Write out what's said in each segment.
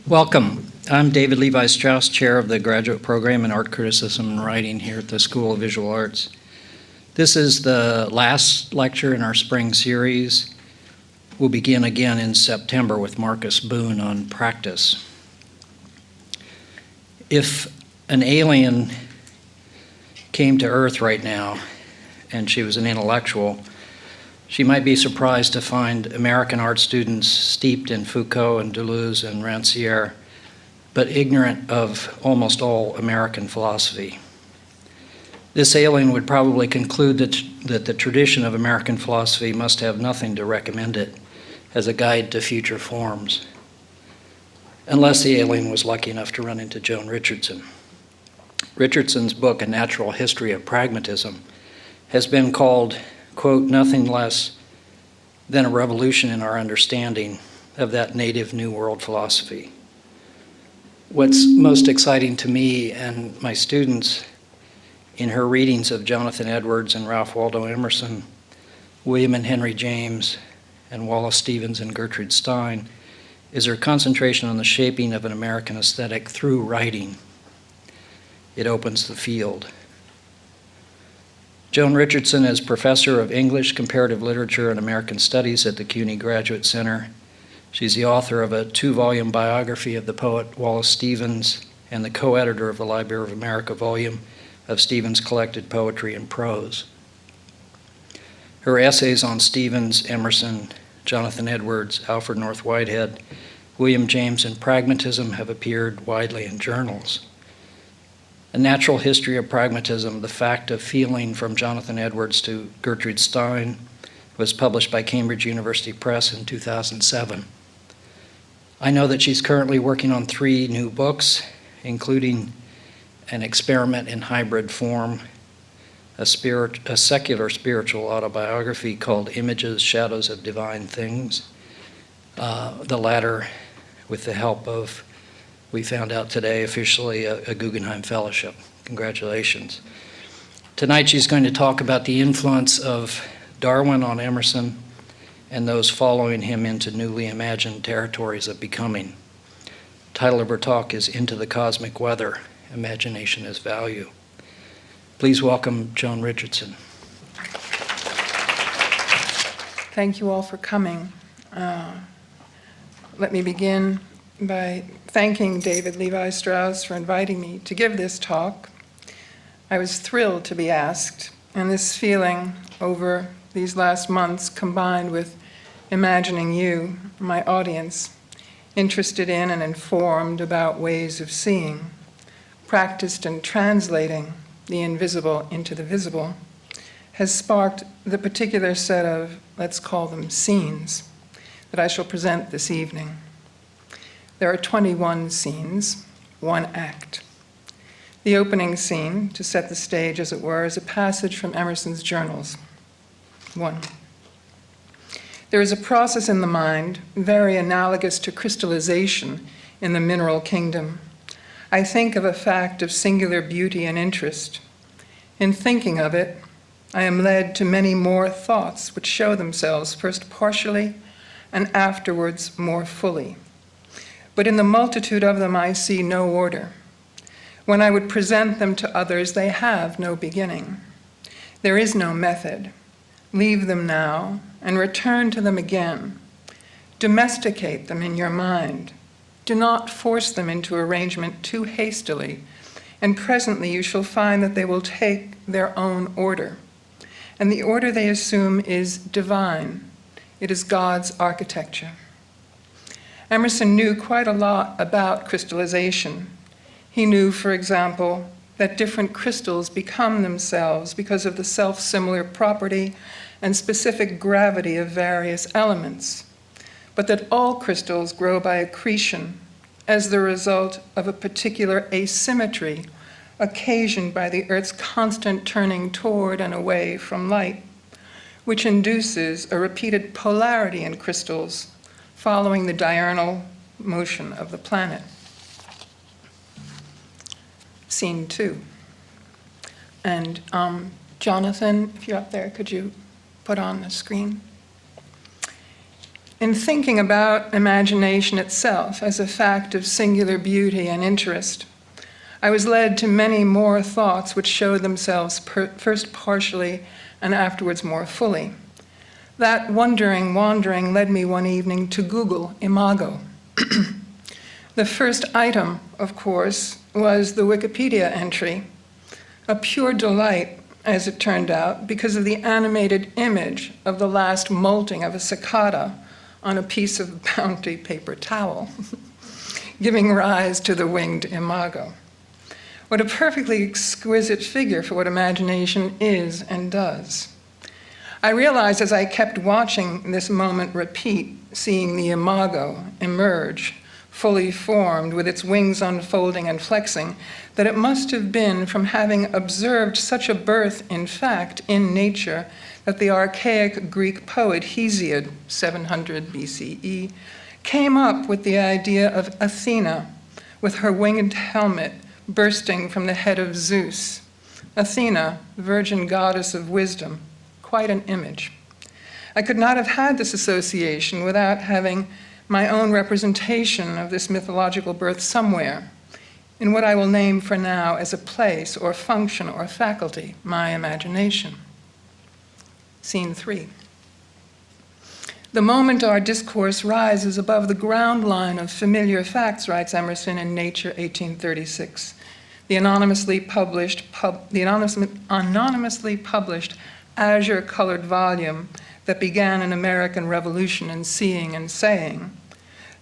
Welcome. I'm David Levi Strauss, Chair of the Graduate Program in Art Criticism and Writing here at the School of Visual Arts. This is the last lecture in our spring series. We'll begin again in September with Marcus Boone on practice. If an alien came to Earth right now and she was an intellectual, she might be surprised to find American art students steeped in Foucault and Deleuze and Rancière, but ignorant of almost all American philosophy. This alien would probably conclude that the tradition of American philosophy must have nothing to recommend it as a guide to future forms, unless the alien was lucky enough to run into Joan Richardson. Richardson's book, A Natural History of Pragmatism, has been called, quote, nothing less than a revolution in our understanding of that native New World philosophy. What's most exciting to me and my students in her readings of Jonathan Edwards and Ralph Waldo Emerson, William and Henry James, and Wallace Stevens and Gertrude Stein is her concentration on the shaping of an American aesthetic through writing. It opens the field. Joan Richardson is professor of English, Comparative Literature, and American Studies at the CUNY Graduate Center. She's the author of a 2-volume biography of the poet Wallace Stevens and the co-editor of the Library of America volume of Stevens' collected poetry and prose. Her essays on Stevens, Emerson, Jonathan Edwards, Alfred North Whitehead, William James, and pragmatism have appeared widely in journals. A Natural History of Pragmatism, The Fact of Feeling from Jonathan Edwards to Gertrude Stein, was published by Cambridge University Press in 2007. I know that she's currently working on 3 new books, including An Experiment in Hybrid Form, a secular spiritual autobiography called Images, Shadows of Divine Things, the latter with the help of, we found out today, officially a Guggenheim Fellowship. Congratulations. Tonight she's going to talk about the influence of Darwin on Emerson and those following him into newly imagined territories of becoming. The title of her talk is Into the Cosmic Weather, Imagination as Value. Please welcome Joan Richardson. Thank you all for coming. Let me begin by thanking David Levi Strauss for inviting me to give this talk. I was thrilled to be asked, and this feeling over these last months, combined with imagining you, my audience, interested in and informed about ways of seeing, practiced in translating the invisible into the visible, has sparked the particular set of, let's call them scenes, that I shall present this evening. There are 21 scenes, 1 act. The opening scene, to set the stage as it were, is a passage from Emerson's journals. 1. There is a process in the mind very analogous to crystallization in the mineral kingdom. I think of a fact of singular beauty and interest. In thinking of it, I am led to many more thoughts which show themselves first partially and afterwards more fully. But in the multitude of them I see no order. When I would present them to others, they have no beginning. There is no method. Leave them now and return to them again. Domesticate them in your mind. Do not force them into arrangement too hastily, and presently you shall find that they will take their own order. And the order they assume is divine. It is God's architecture. Emerson knew quite a lot about crystallization. He knew, for example, that different crystals become themselves because of the self-similar property and specific gravity of various elements, but that all crystals grow by accretion as the result of a particular asymmetry occasioned by the Earth's constant turning toward and away from light, which induces a repeated polarity in crystals following the diurnal motion of the planet. Scene 2. And Jonathan, if you're up there, could you put on the screen? In thinking about imagination itself as a fact of singular beauty and interest, I was led to many more thoughts which showed themselves first partially and afterwards more fully. That wandering led me one evening to Google imago. The first item, of course, was the Wikipedia entry, a pure delight, as it turned out, because of the animated image of the last molting of a cicada on a piece of Bounty paper towel, giving rise to the winged imago. What a perfectly exquisite figure for what imagination is and does. I realized as I kept watching this moment repeat, seeing the imago emerge, fully formed, with its wings unfolding and flexing, that it must have been from having observed such a birth, in fact, in nature, that the archaic Greek poet Hesiod, 700 BCE, came up with the idea of Athena, with her winged helmet bursting from the head of Zeus. Athena, virgin goddess of wisdom, quite an image. I could not have had this association without having my own representation of this mythological birth somewhere, in what I will name for now as a place or function or faculty, my imagination. Scene 3. The moment our discourse rises above the ground line of familiar facts, writes Emerson in Nature, 1836, the anonymously published azure-colored volume that began an American revolution in seeing and saying.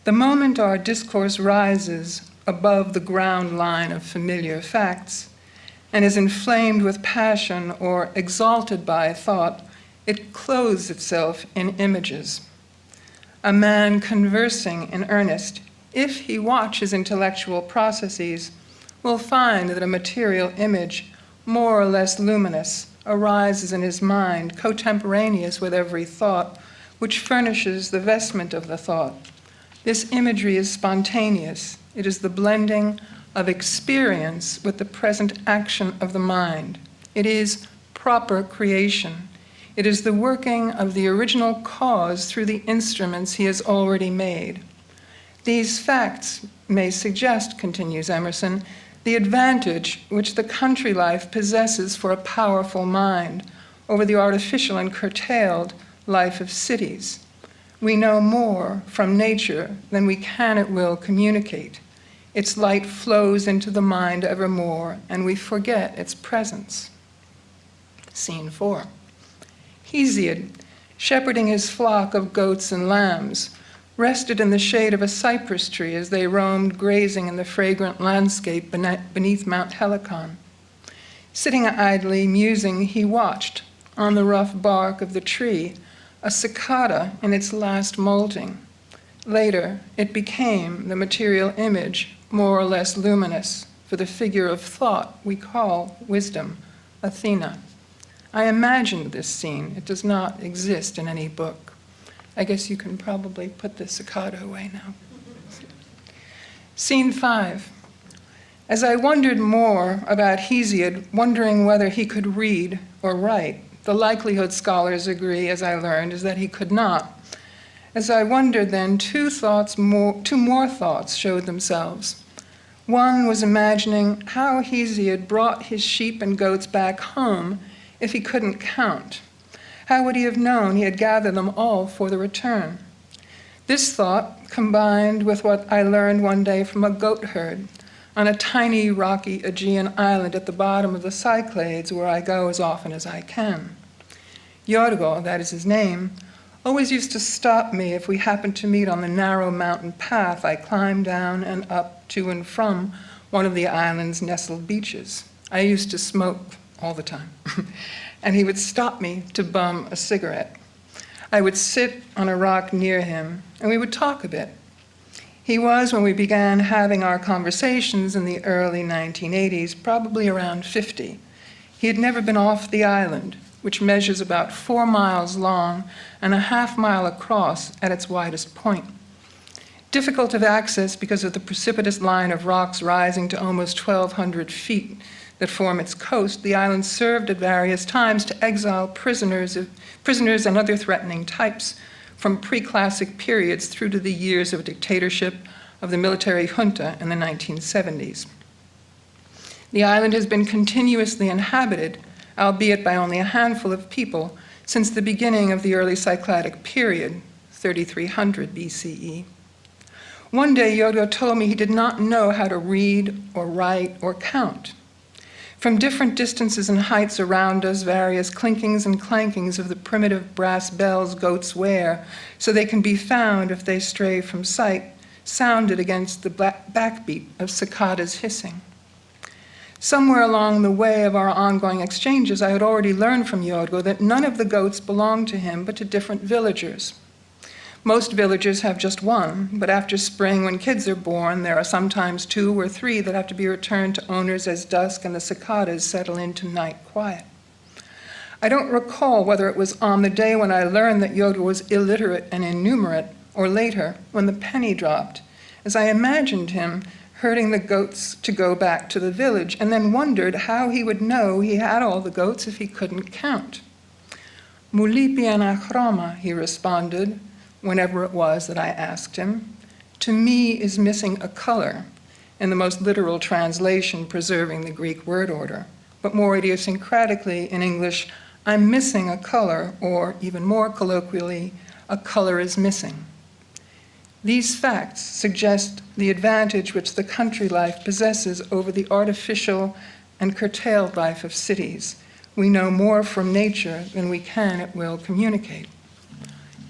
The moment our discourse rises above the ground line of familiar facts and is inflamed with passion or exalted by thought, it clothes itself in images. A man conversing in earnest, if he watch his intellectual processes, will find that a material image, more or less luminous, arises in his mind, contemporaneous with every thought, which furnishes the vestment of the thought. This imagery is spontaneous. It is the blending of experience with the present action of the mind. It is proper creation. It is the working of the original cause through the instruments he has already made. These facts may suggest, continues Emerson, the advantage which the country life possesses for a powerful mind over the artificial and curtailed life of cities. We know more from nature than we can at will communicate. Its light flows into the mind evermore, and we forget its presence. Scene 4. Hesiod, shepherding his flock of goats and lambs, rested in the shade of a cypress tree as they roamed grazing in the fragrant landscape beneath Mount Helicon. Sitting idly, musing, he watched, on the rough bark of the tree, a cicada in its last molting. Later, it became the material image, more or less luminous, for the figure of thought we call wisdom, Athena. I imagined this scene. It does not exist in any book. I guess you can probably put the cicada away now. Scene 5. As I wondered more about Hesiod, wondering whether he could read or write, the likelihood scholars agree, as I learned, is that he could not. As I wondered then, two more thoughts showed themselves. One was imagining how Hesiod brought his sheep and goats back home if he couldn't count. How would he have known he had gathered them all for the return? This thought, combined with what I learned one day from a goat herd on a tiny rocky Aegean island at the bottom of the Cyclades, where I go as often as I can. Yorgo, that is his name, always used to stop me if we happened to meet on the narrow mountain path I climbed down and up to and from one of the island's nestled beaches. I used to smoke all the time, and he would stop me to bum a cigarette. I would sit on a rock near him, and we would talk a bit. He was, when we began having our conversations in the early 1980s, probably around 50. He had never been off the island, which measures about 4 miles long and a half-mile across at its widest point. Difficult of access because of the precipitous line of rocks rising to almost 1,200 feet that form its coast, the island served at various times to exile prisoners and other threatening types from pre-classic periods through to the years of dictatorship of the military junta in the 1970s. The island has been continuously inhabited, albeit by only a handful of people, since the beginning of the early Cycladic period, 3300 BCE. One day, Yodo told me he did not know how to read or write or count. From different distances and heights around us, various clinkings and clankings of the primitive brass bells goats wear, so they can be found if they stray from sight, sounded against the backbeat of cicadas hissing. Somewhere along the way of our ongoing exchanges, I had already learned from Yorgo that none of the goats belonged to him, but to different villagers. Most villagers have just one, but after spring, when kids are born, there are sometimes 2 or 3 that have to be returned to owners as dusk and the cicadas settle into night quiet. I don't recall whether it was on the day when I learned that Yoda was illiterate and innumerate, or later, when the penny dropped, as I imagined him herding the goats to go back to the village, and then wondered how he would know he had all the goats if he couldn't count. Mulipi anachroma, he responded, whenever it was that I asked him. To me is missing a color, in the most literal translation preserving the Greek word order, but more idiosyncratically in English, I'm missing a color, or even more colloquially, a color is missing. These facts suggest the advantage which the country life possesses over the artificial and curtailed life of cities. We know more from nature than we can at will communicate.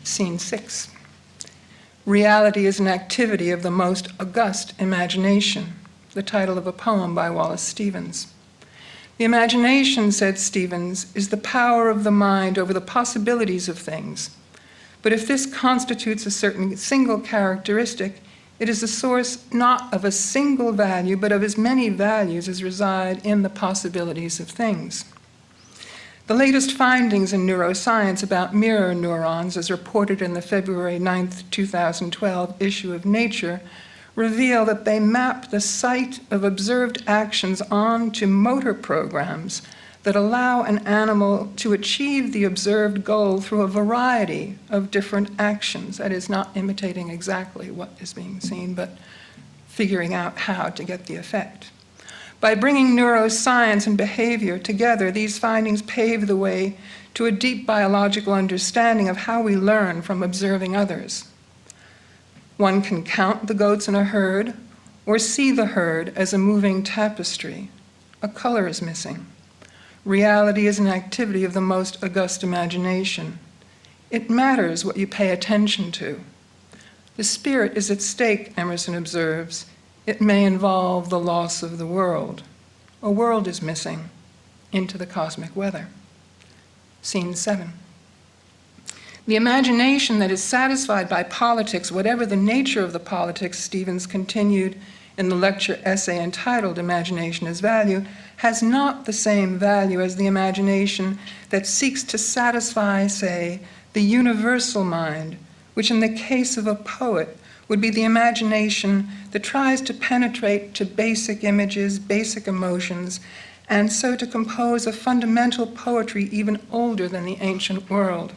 Scene 6. Reality is an activity of the most august imagination, the title of a poem by Wallace Stevens. The imagination, said Stevens, is the power of the mind over the possibilities of things. But if this constitutes a certain single characteristic, it is the source not of a single value, but of as many values as reside in the possibilities of things. The latest findings in neuroscience about mirror neurons, as reported in the February 9, 2012 issue of Nature, reveal that they map the site of observed actions onto motor programs that allow an animal to achieve the observed goal through a variety of different actions. That is, not imitating exactly what is being seen, but figuring out how to get the effect. By bringing neuroscience and behavior together, these findings pave the way to a deep biological understanding of how we learn from observing others. One can count the goats in a herd or see the herd as a moving tapestry. A color is missing. Reality is an activity of the most august imagination. It matters what you pay attention to. The spirit is at stake, Emerson observes. It may involve the loss of the world. A world is missing into the cosmic weather. Scene 7. The imagination that is satisfied by politics, whatever the nature of the politics, Stevens continued in the lecture essay entitled Imagination as Value, has not the same value as the imagination that seeks to satisfy, say, the universal mind, which in the case of a poet would be the imagination that tries to penetrate to basic images, basic emotions, and so to compose a fundamental poetry even older than the ancient world.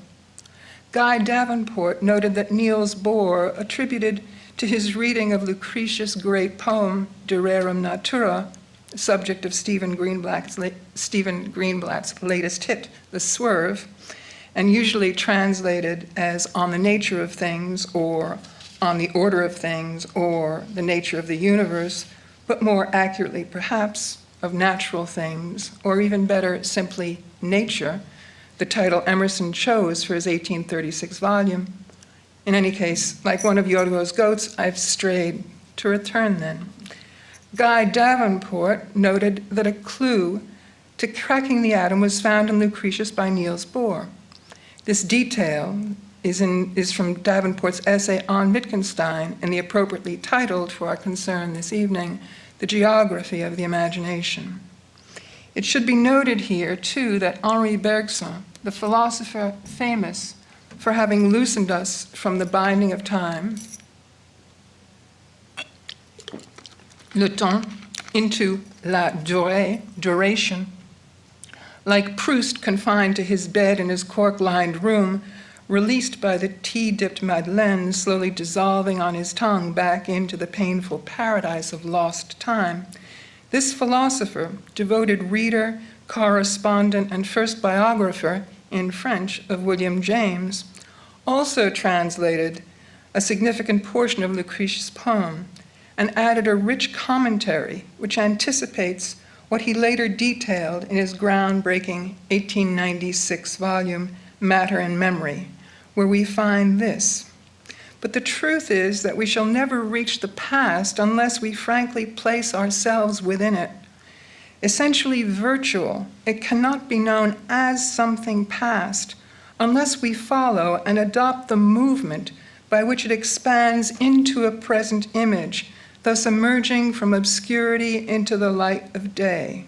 Guy Davenport noted that Niels Bohr attributed to his reading of Lucretius' great poem, De Rerum Natura, the subject of Stephen Greenblatt's latest hit, The Swerve, and usually translated as On the Nature of Things, or On the Order of Things, or The Nature of the Universe, but more accurately perhaps, of natural things, or even better, simply nature, the title Emerson chose for his 1836 volume. In any case, like one of Yorgo's goats, I've strayed. To return then. Guy Davenport noted that a clue to cracking the atom was found in Lucretius by Niels Bohr. This detail is from Davenport's essay on Wittgenstein and the appropriately titled, for our concern this evening, The Geography of the Imagination. It should be noted here, too, that Henri Bergson, the philosopher famous for having loosened us from the binding of time, le temps, into la durée, duration, like Proust confined to his bed in his cork-lined room, released by the tea-dipped Madeleine slowly dissolving on his tongue back into the painful paradise of lost time, this philosopher, devoted reader, correspondent, and first biographer in French of William James, also translated a significant portion of Lucretius' poem and added a rich commentary which anticipates what he later detailed in his groundbreaking 1896 volume, Matter and Memory, where we find this: "But the truth is that we shall never reach the past unless we frankly place ourselves within it. Essentially virtual, it cannot be known as something past unless we follow and adopt the movement by which it expands into a present image, thus emerging from obscurity into the light of day."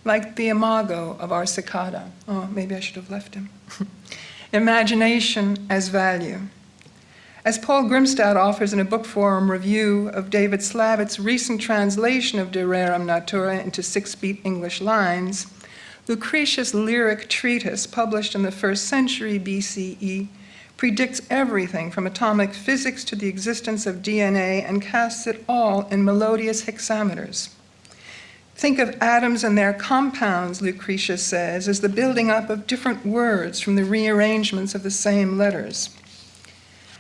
Like the imago of our cicada. Oh, maybe I should have left him. Imagination as value. As Paul Grimstad offers in a book forum review of David Slavitt's recent translation of De Rerum Natura into 6-beat English lines, Lucretius' lyric treatise, published in the 1st century BCE, predicts everything from atomic physics to the existence of DNA and casts it all in melodious hexameters. Think of atoms and their compounds, Lucretius says, as the building up of different words from the rearrangements of the same letters.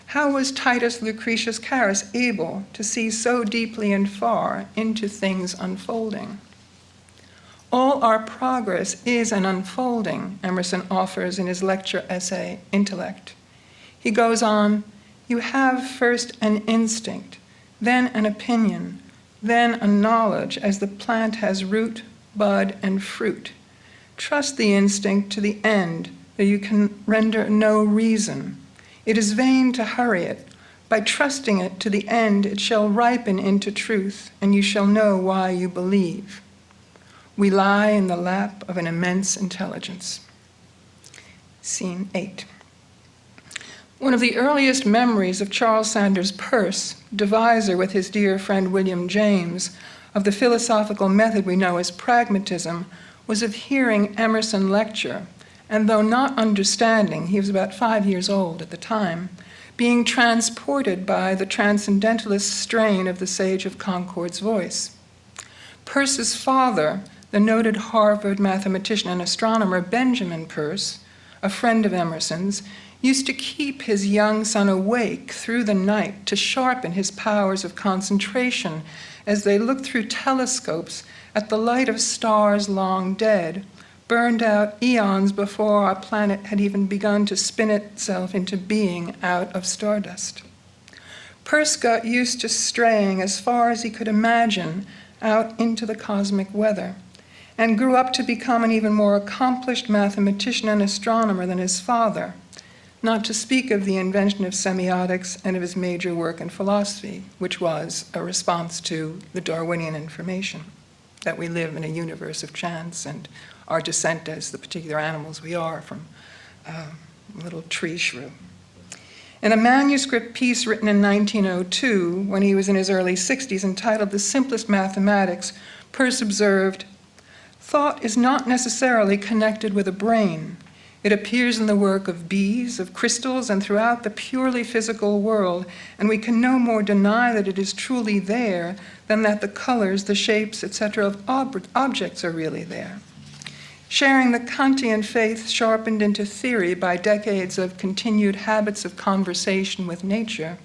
How was Titus Lucretius Carus able to see so deeply and far into things unfolding? All our progress is an unfolding, Emerson offers in his lecture essay, Intellect. He goes on, "You have first an instinct, then an opinion, then a knowledge as the plant has root, bud, and fruit. Trust the instinct to the end, though you can render no reason. It is vain to hurry it. By trusting it to the end, it shall ripen into truth, and you shall know why you believe. We lie in the lap of an immense intelligence." Scene 8. One of the earliest memories of Charles Sanders Peirce, deviser with his dear friend William James of the philosophical method we know as pragmatism, was of hearing Emerson lecture, and though not understanding, he was about 5 years old at the time, being transported by the transcendentalist strain of the Sage of Concord's voice. Peirce's father, the noted Harvard mathematician and astronomer Benjamin Peirce, a friend of Emerson's, used to keep his young son awake through the night to sharpen his powers of concentration as they looked through telescopes at the light of stars long dead, burned out eons before our planet had even begun to spin itself into being out of stardust. Peirce got used to straying as far as he could imagine out into the cosmic weather, and grew up to become an even more accomplished mathematician and astronomer than his father, not to speak of the invention of semiotics and of his major work in philosophy, which was a response to the Darwinian information that we live in a universe of chance and our descent as the particular animals we are from a little tree shrew. In a manuscript piece written in 1902, when he was in his early 60s, entitled The Simplest Mathematics, Peirce observed, "Thought is not necessarily connected with a brain. It appears in the work of bees, of crystals, and throughout the purely physical world, and we can no more deny that it is truly there than that the colors, the shapes, etc. of objects are really there." Sharing the Kantian faith sharpened into theory by decades of continued habits of conversation with nature,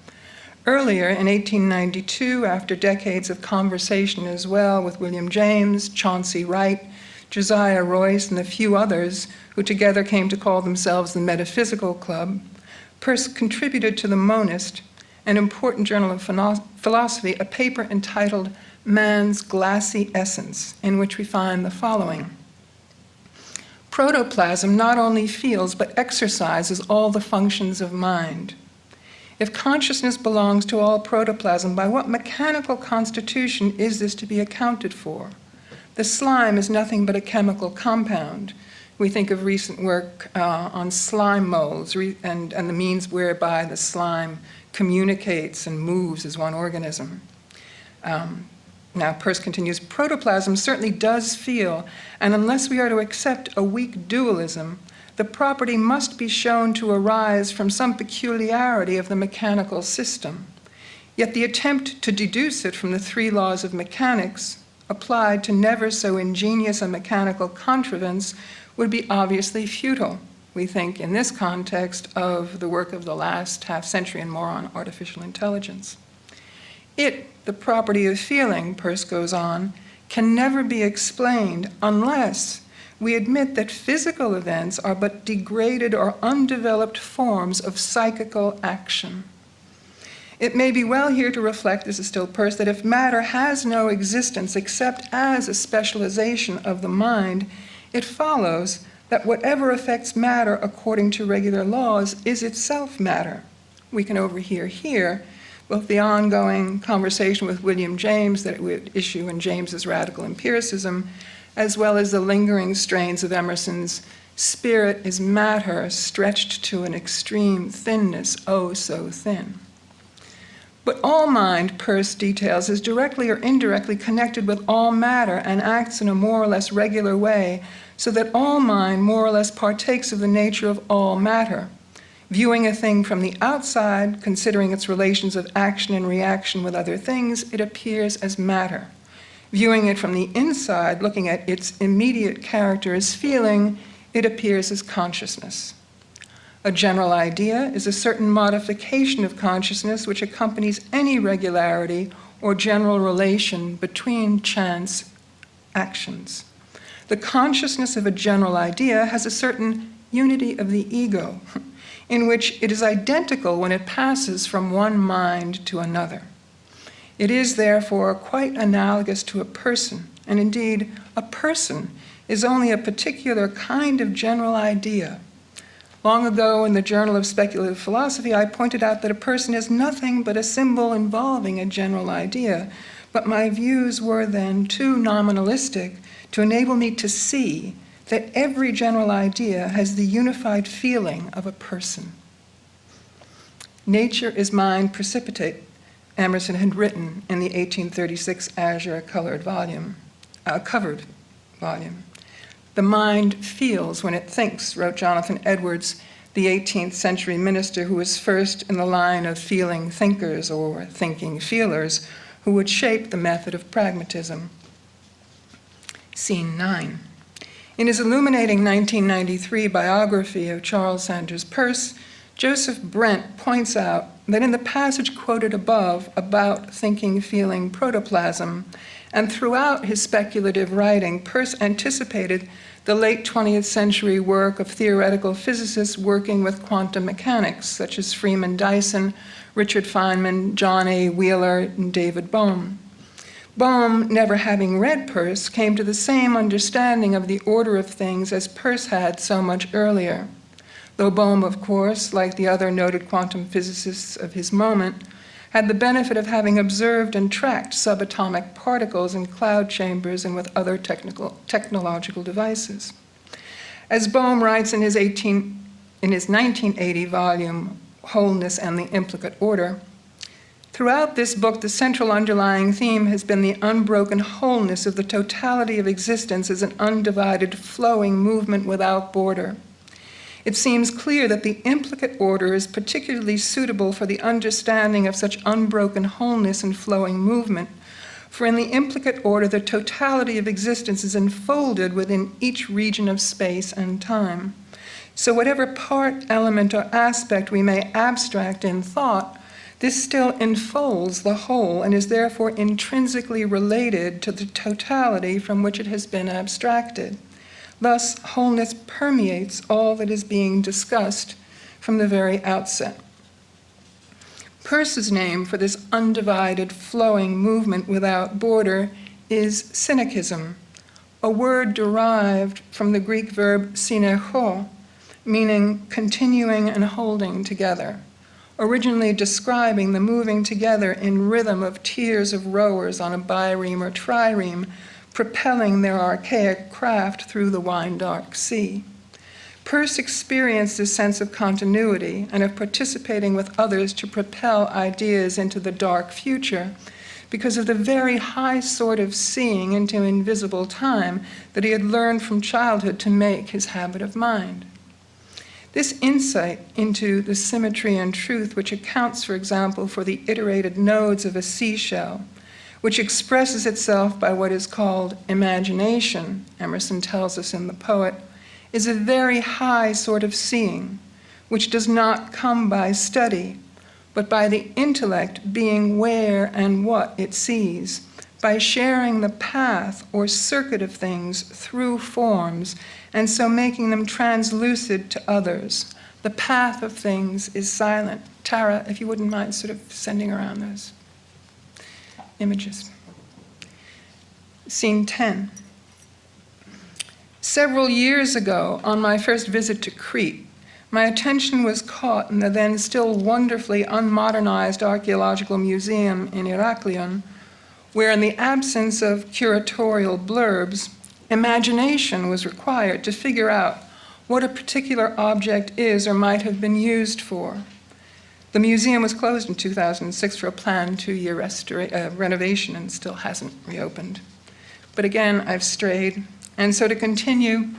earlier in 1892, after decades of conversation as well with William James, Chauncey Wright, Josiah Royce, and a few others who together came to call themselves the Metaphysical Club, Peirce contributed to the Monist, an important journal of philosophy, a paper entitled Man's Glassy Essence, in which we find the following. Protoplasm not only feels but exercises all the functions of mind. If consciousness belongs to all protoplasm, by what mechanical constitution is this to be accounted for? The slime is nothing but a chemical compound. We think of recent work on slime molds and the means whereby the slime communicates and moves as one organism. Now, Peirce continues, protoplasm certainly does feel, and unless we are to accept a weak dualism, the property must be shown to arise from some peculiarity of the mechanical system. Yet the attempt to deduce it from the three laws of mechanics, applied to never so ingenious a mechanical contrivance, would be obviously futile, we think, in this context of the work of the last half-century and more on artificial intelligence. It, the property of feeling, Peirce goes on, can never be explained unless we admit that physical events are but degraded or undeveloped forms of psychical action. It may be well here to reflect, this is still Peirce, that if matter has no existence except as a specialization of the mind, it follows that whatever affects matter according to regular laws is itself matter. We can overhear here both the ongoing conversation with William James that it would issue in James's Radical Empiricism, as well as the lingering strains of Emerson's spirit is matter stretched to an extreme thinness, oh so thin. But all mind, Peirce details, is directly or indirectly connected with all matter and acts in a more or less regular way, so that all mind more or less partakes of the nature of all matter. Viewing a thing from the outside, considering its relations of action and reaction with other things, it appears as matter. Viewing it from the inside, looking at its immediate character as feeling, it appears as consciousness. A general idea is a certain modification of consciousness which accompanies any regularity or general relation between chance actions. The consciousness of a general idea has a certain unity of the ego, in which it is identical when it passes from one mind to another. It is, therefore, quite analogous to a person, and indeed, a person is only a particular kind of general idea. Long ago, in the Journal of Speculative Philosophy, I pointed out that a person is nothing but a symbol involving a general idea, but my views were then too nominalistic to enable me to see that every general idea has the unified feeling of a person. Nature is mind precipitate, Emerson had written in the 1836 azure covered volume. The mind feels when it thinks, wrote Jonathan Edwards, the 18th century minister who was first in the line of feeling thinkers or thinking feelers who would shape the method of pragmatism. Scene 9. In his illuminating 1993 biography of Charles Sanders Peirce, Joseph Brent points out that in the passage quoted above about thinking, feeling, protoplasm, and throughout his speculative writing, Peirce anticipated the late 20th century work of theoretical physicists working with quantum mechanics, such as Freeman Dyson, Richard Feynman, John A. Wheeler, and David Bohm. Bohm, never having read Peirce, came to the same understanding of the order of things as Peirce had so much earlier. Though Bohm, of course, like the other noted quantum physicists of his moment, had the benefit of having observed and tracked subatomic particles in cloud chambers and with other technological devices. As Bohm writes in his 1980 volume, Wholeness and the Implicate Order, throughout this book, the central underlying theme has been the unbroken wholeness of the totality of existence as an undivided, flowing movement without border. It seems clear that the implicate order is particularly suitable for the understanding of such unbroken wholeness and flowing movement, for in the implicate order, the totality of existence is enfolded within each region of space and time. So whatever part, element, or aspect we may abstract in thought, this still enfolds the whole and is therefore intrinsically related to the totality from which it has been abstracted. Thus, wholeness permeates all that is being discussed from the very outset. Peirce's name for this undivided, flowing movement without border is synechism, a word derived from the Greek verb synecho, meaning continuing and holding together, originally describing the moving together in rhythm of tiers of rowers on a bireme or trireme, propelling their archaic craft through the wine-dark sea. Peirce experienced this sense of continuity and of participating with others to propel ideas into the dark future because of the very high sort of seeing into invisible time that he had learned from childhood to make his habit of mind. This insight into the symmetry and truth which accounts, for example, for the iterated nodes of a seashell, which expresses itself by what is called imagination, Emerson tells us in The Poet, is a very high sort of seeing, which does not come by study, but by the intellect being where and what it sees, by sharing the path or circuit of things through forms, and so making them translucid to others. The path of things is silent. Tara, if you wouldn't mind sort of sending around those images. Scene 10. Several years ago, on my first visit to Crete, my attention was caught in the then still wonderfully unmodernized archaeological museum in Heraklion, where in the absence of curatorial blurbs, imagination was required to figure out what a particular object is or might have been used for. The museum was closed in 2006 for a planned 2-year renovation and still hasn't reopened. But again, I've strayed. And so to continue,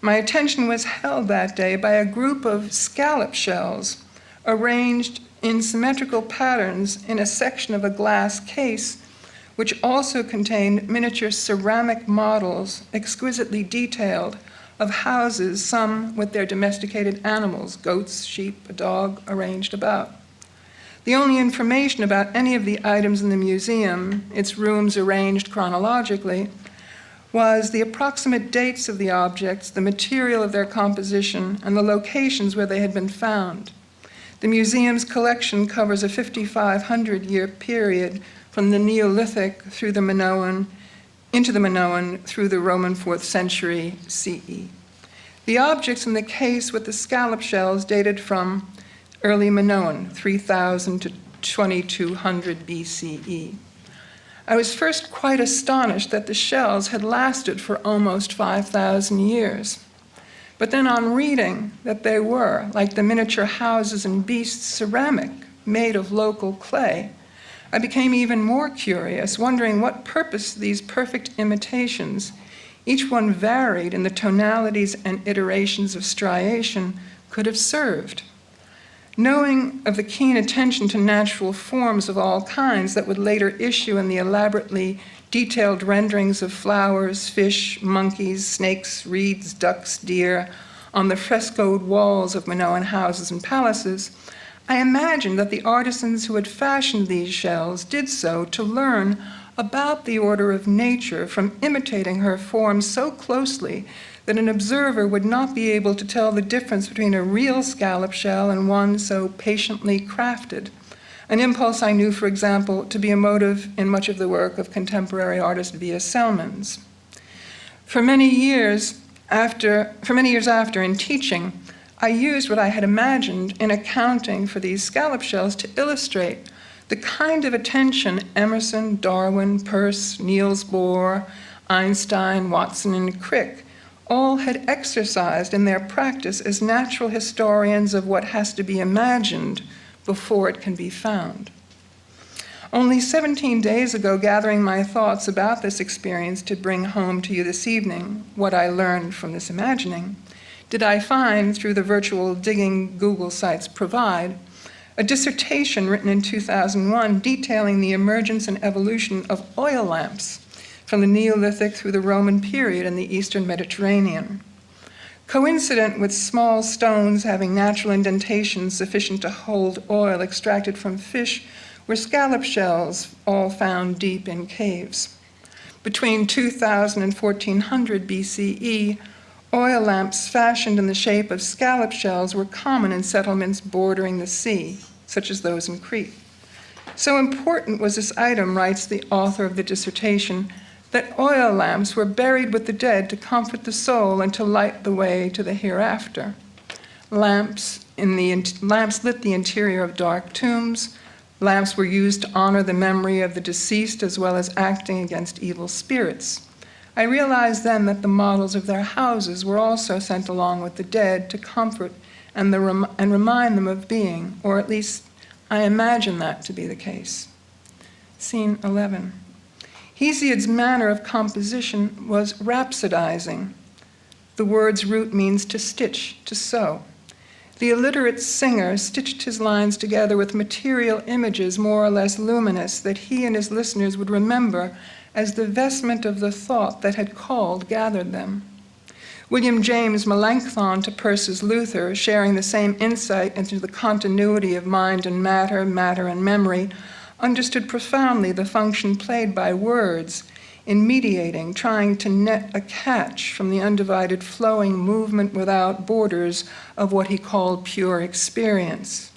my attention was held that day by a group of scallop shells arranged in symmetrical patterns in a section of a glass case, which also contained miniature ceramic models, exquisitely detailed, of houses, some with their domesticated animals, goats, sheep, a dog, arranged about. The only information about any of the items in the museum, its rooms arranged chronologically, was the approximate dates of the objects, the material of their composition, and the locations where they had been found. The museum's collection covers a 5,500-year period from the Neolithic through the Minoan, into the Minoan through the Roman 4th century CE. The objects in the case with the scallop shells dated from early Minoan, 3000 to 2200 BCE. I was first quite astonished that the shells had lasted for almost 5,000 years. But then on reading that they were, like the miniature houses and beasts, ceramic, made of local clay, I became even more curious, wondering what purpose these perfect imitations, each one varied in the tonalities and iterations of striation, could have served. Knowing of the keen attention to natural forms of all kinds that would later issue in the elaborately detailed renderings of flowers, fish, monkeys, snakes, reeds, ducks, deer, on the frescoed walls of Minoan houses and palaces, I imagined that the artisans who had fashioned these shells did so to learn about the order of nature from imitating her form so closely that an observer would not be able to tell the difference between a real scallop shell and one so patiently crafted. An impulse I knew, for example, to be a motive in much of the work of contemporary artist V.S. Selmans. For many years after, in teaching, I used what I had imagined in accounting for these scallop shells to illustrate the kind of attention Emerson, Darwin, Peirce, Niels Bohr, Einstein, Watson, and Crick all had exercised in their practice as natural historians of what has to be imagined before it can be found. Only 17 days ago, gathering my thoughts about this experience to bring home to you this evening what I learned from this imagining, did I find, through the virtual digging Google sites provide, a dissertation written in 2001 detailing the emergence and evolution of oil lamps from the Neolithic through the Roman period in the Eastern Mediterranean. Coincident with small stones having natural indentations sufficient to hold oil extracted from fish were scallop shells, all found deep in caves. Between 2000 and 1400 BCE, oil lamps fashioned in the shape of scallop shells were common in settlements bordering the sea, such as those in Crete. So important was this item, writes the author of the dissertation, that oil lamps were buried with the dead to comfort the soul and to light the way to the hereafter. Lamps lit the interior of dark tombs. Lamps were used to honor the memory of the deceased as well as acting against evil spirits. I realized then that the models of their houses were also sent along with the dead to comfort and remind them of being, or at least I imagine that to be the case. Scene 11. Hesiod's manner of composition was rhapsodizing. The word's root means to stitch, to sew. The illiterate singer stitched his lines together with material images more or less luminous that he and his listeners would remember as the vestment of the thought that had called gathered them. William James Melanchthon to Persis Luther, sharing the same insight into the continuity of mind and matter, matter and memory, understood profoundly the function played by words in mediating, trying to net a catch from the undivided flowing movement without borders of what he called pure experience,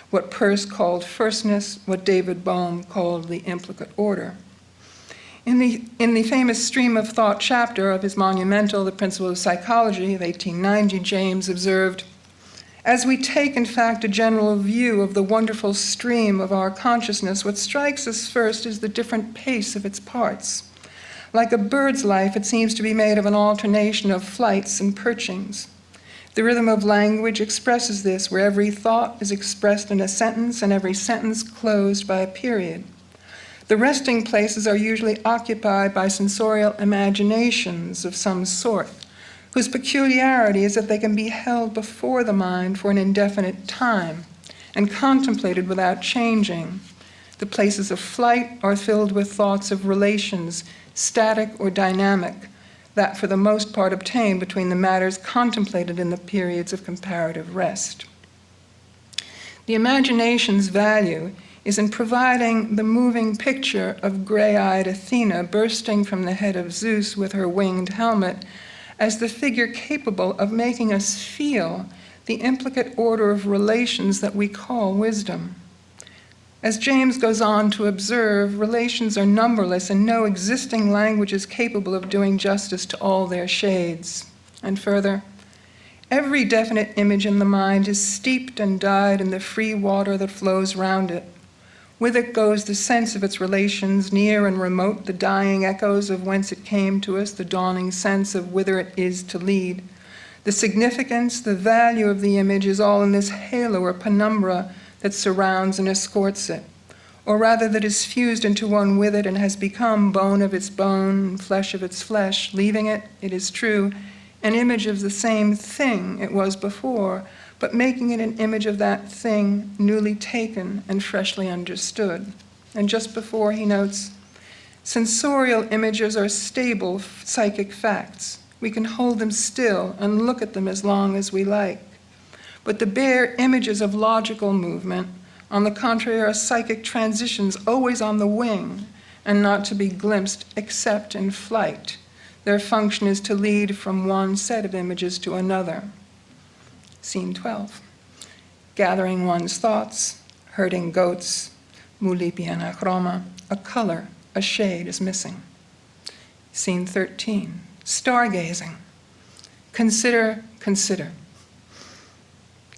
what Peirce called firstness, what David Bohm called the implicate order. In the famous Stream of Thought chapter of his monumental The Principle of Psychology of 1890, James observed, "As we take, in fact, a general view of the wonderful stream of our consciousness, what strikes us first is the different pace of its parts. Like a bird's life, it seems to be made of an alternation of flights and perchings. The rhythm of language expresses this, where every thought is expressed in a sentence and every sentence closed by a period. The resting places are usually occupied by sensorial imaginations of some sort, whose peculiarity is that they can be held before the mind for an indefinite time and contemplated without changing. The places of flight are filled with thoughts of relations, static or dynamic, that for the most part obtain between the matters contemplated in the periods of comparative rest. The imagination's value is in providing the moving picture of gray-eyed Athena bursting from the head of Zeus with her winged helmet as the figure capable of making us feel the implicate order of relations that we call wisdom. As James goes on to observe, relations are numberless and no existing language is capable of doing justice to all their shades. And further, every definite image in the mind is steeped and dyed in the free water that flows round it. With it goes the sense of its relations, near and remote, the dying echoes of whence it came to us, the dawning sense of whither it is to lead. The significance, the value of the image is all in this halo or penumbra that surrounds and escorts it, or rather that is fused into one with it and has become bone of its bone, flesh of its flesh, leaving it, it is true, an image of the same thing it was before, but making it an image of that thing newly taken and freshly understood. And just before he notes, sensorial images are stable psychic facts. We can hold them still and look at them as long as we like. But the bare images of logical movement, on the contrary, are psychic transitions always on the wing and not to be glimpsed except in flight. Their function is to lead from one set of images to another. Scene 12. Gathering one's thoughts, herding goats, mulipi anachroma, a color, a shade is missing. Scene 13. Stargazing. Consider, consider.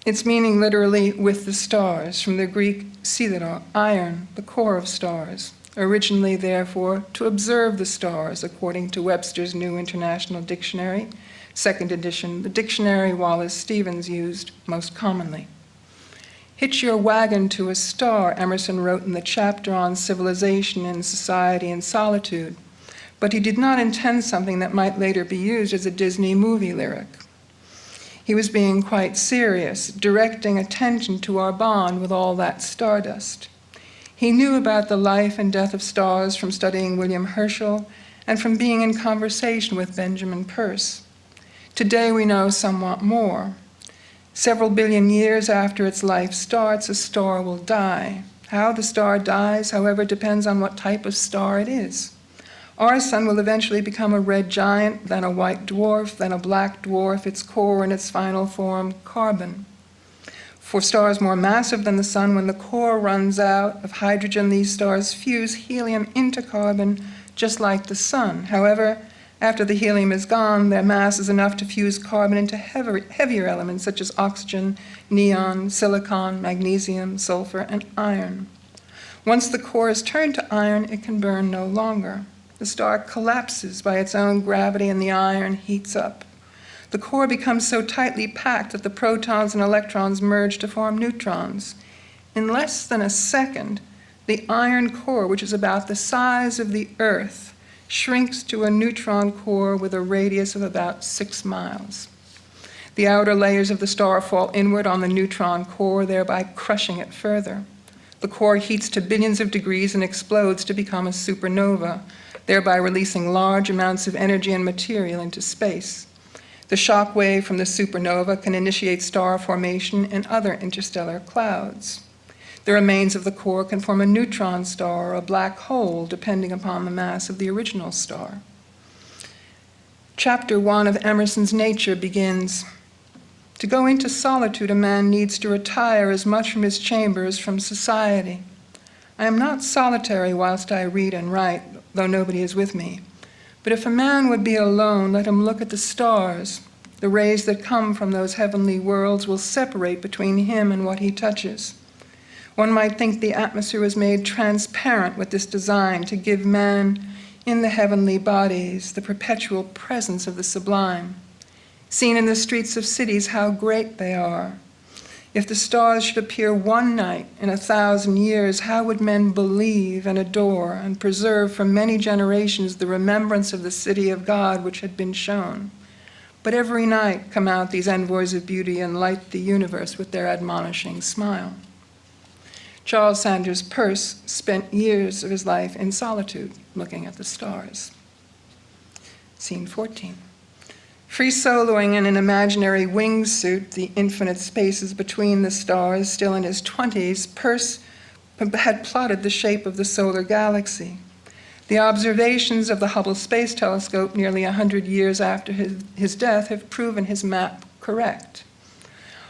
Its meaning literally with the stars, from the Greek sidero, iron, the core of stars. Originally, therefore, to observe the stars, according to Webster's New International Dictionary, second edition, the dictionary Wallace Stevens used most commonly. Hitch your wagon to a star, Emerson wrote in the chapter on civilization and society and solitude, but he did not intend something that might later be used as a Disney movie lyric. He was being quite serious, directing attention to our bond with all that stardust. He knew about the life and death of stars from studying William Herschel and from being in conversation with Benjamin Peirce. Today we know somewhat more. Several billion years after its life starts, a star will die. How the star dies, however, depends on what type of star it is. Our sun will eventually become a red giant, then a white dwarf, then a black dwarf, its core in its final form, carbon. For stars more massive than the sun, when the core runs out of hydrogen, these stars fuse helium into carbon, just like the sun. However, after the helium is gone, their mass is enough to fuse carbon into heavier elements such as oxygen, neon, silicon, magnesium, sulfur, and iron. Once the core is turned to iron, it can burn no longer. The star collapses by its own gravity and the iron heats up. The core becomes so tightly packed that the protons and electrons merge to form neutrons. In less than a second, the iron core, which is about the size of the Earth, shrinks to a neutron core with a radius of about 6 miles. The outer layers of the star fall inward on the neutron core, thereby crushing it further. The core heats to billions of degrees and explodes to become a supernova, thereby releasing large amounts of energy and material into space. The shock wave from the supernova can initiate star formation and other interstellar clouds. The remains of the core can form a neutron star or a black hole, depending upon the mass of the original star. Chapter 1 of Emerson's Nature begins, "To go into solitude, a man needs to retire as much from his chamber as from society. I am not solitary whilst I read and write, though nobody is with me. But if a man would be alone, let him look at the stars. The rays that come from those heavenly worlds will separate between him and what he touches. One might think the atmosphere was made transparent with this design to give man in the heavenly bodies the perpetual presence of the sublime. Seen in the streets of cities, how great they are. If the stars should appear one night in 1,000 years, how would men believe and adore and preserve for many generations the remembrance of the city of God which had been shown? But every night come out these envoys of beauty and light the universe with their admonishing smile." Charles Sanders Peirce spent years of his life in solitude, looking at the stars. Scene 14. Free soloing in an imaginary wingsuit, the infinite spaces between the stars, still in his 20s, Peirce had plotted the shape of the solar galaxy. The observations of the Hubble Space Telescope nearly 100 years after his death have proven his map correct.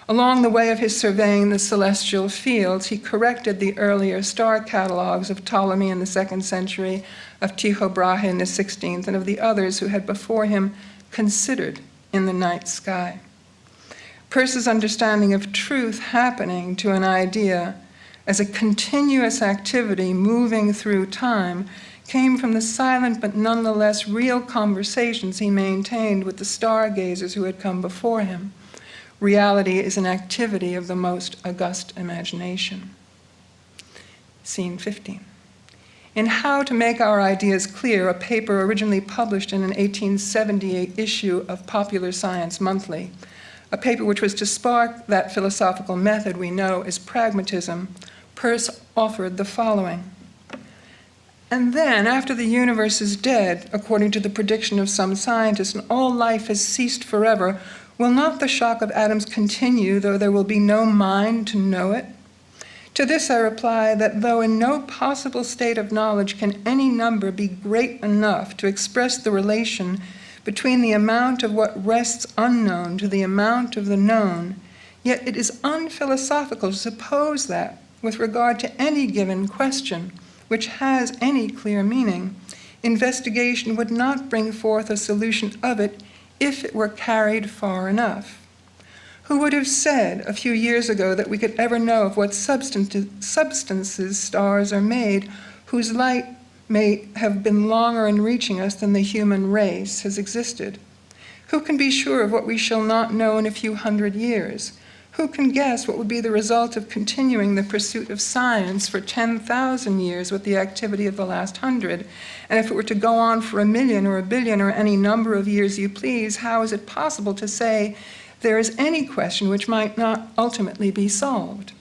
Along the way of his surveying the celestial fields, he corrected the earlier star catalogues of Ptolemy in the 2nd century, of Tycho Brahe in the 16th, and of the others who had before him considered in the night sky. Peirce's understanding of truth happening to an idea as a continuous activity moving through time came from the silent but nonetheless real conversations he maintained with the stargazers who had come before him. Reality is an activity of the most august imagination. Scene 15. In How to Make Our Ideas Clear, a paper originally published in an 1878 issue of Popular Science Monthly, a paper which was to spark that philosophical method we know as pragmatism, Peirce offered the following. "And then, after the universe is dead, according to the prediction of some scientists, and all life has ceased forever, will not the shock of atoms continue, though there will be no mind to know it? To this I reply that though in no possible state of knowledge can any number be great enough to express the relation between the amount of what rests unknown to the amount of the known, yet it is unphilosophical to suppose that, with regard to any given question which has any clear meaning, investigation would not bring forth a solution of it if it were carried far enough. Who would have said a few years ago that we could ever know of what substances stars are made, whose light may have been longer in reaching us than the human race has existed? Who can be sure of what we shall not know in a few hundred years? Who can guess what would be the result of continuing the pursuit of science for 10,000 years with the activity of the last 100? And if it were to go on for 1,000,000 or 1,000,000,000 or any number of years you please, how is it possible to say there is any question which might not ultimately be solved?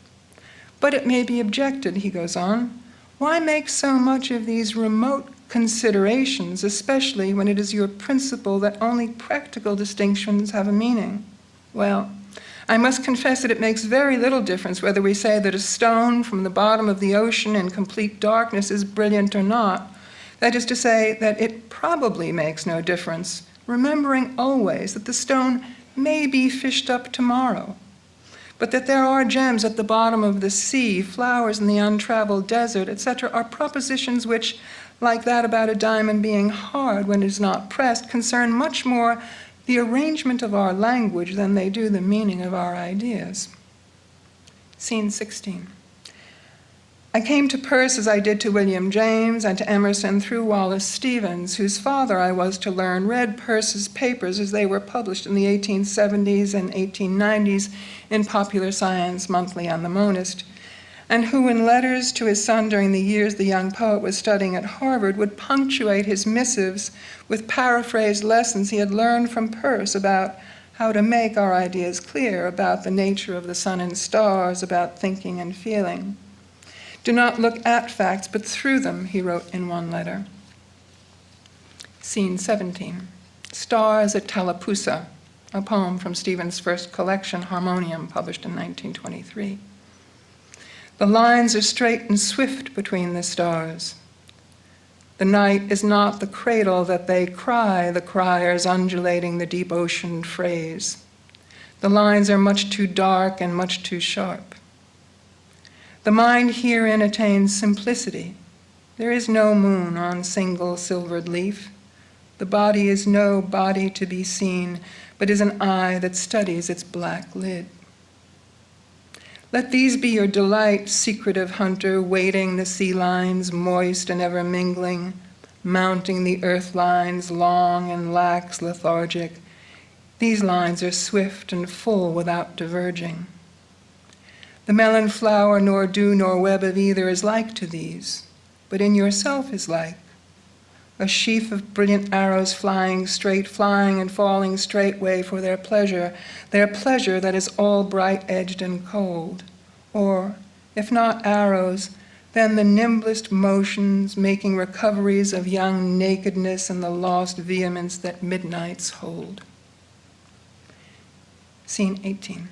But it may be objected," he goes on, "why make so much of these remote considerations, especially when it is your principle that only practical distinctions have a meaning? Well, I must confess that it makes very little difference whether we say that a stone from the bottom of the ocean in complete darkness is brilliant or not. That is to say, that it probably makes no difference, remembering always that the stone may be fished up tomorrow, but that there are gems at the bottom of the sea, flowers in the untraveled desert, etc., are propositions which, like that about a diamond being hard when it is not pressed, concern much more the arrangement of our language than they do the meaning of our ideas." Scene 16. I came to Peirce as I did to William James and to Emerson through Wallace Stevens, whose father, I was to learn, read Peirce's papers as they were published in the 1870s and 1890s in Popular Science Monthly and The Monist, and who in letters to his son during the years the young poet was studying at Harvard would punctuate his missives with paraphrased lessons he had learned from Peirce about how to make our ideas clear about the nature of the sun and stars, about thinking and feeling. Do not look at facts, but through them, he wrote in one letter. Scene 17. Stars at Tallapoosa, a poem from Stevens' first collection, Harmonium, published in 1923. The lines are straight and swift between the stars. The night is not the cradle that they cry, the criers undulating the deep ocean phrase. The lines are much too dark and much too sharp. The mind herein attains simplicity. There is no moon on single silvered leaf. The body is no body to be seen, but is an eye that studies its black lid. Let these be your delight, secretive hunter, wading the sea lines, moist and ever mingling, mounting the earth lines, long and lax, lethargic. These lines are swift and full without diverging. The melon flower, nor dew nor web of either is like to these, but in yourself is like. A sheaf of brilliant arrows flying and falling straightway for their pleasure that is all bright-edged and cold. Or, if not arrows, then the nimblest motions making recoveries of young nakedness and the lost vehemence that midnights hold. Scene 18.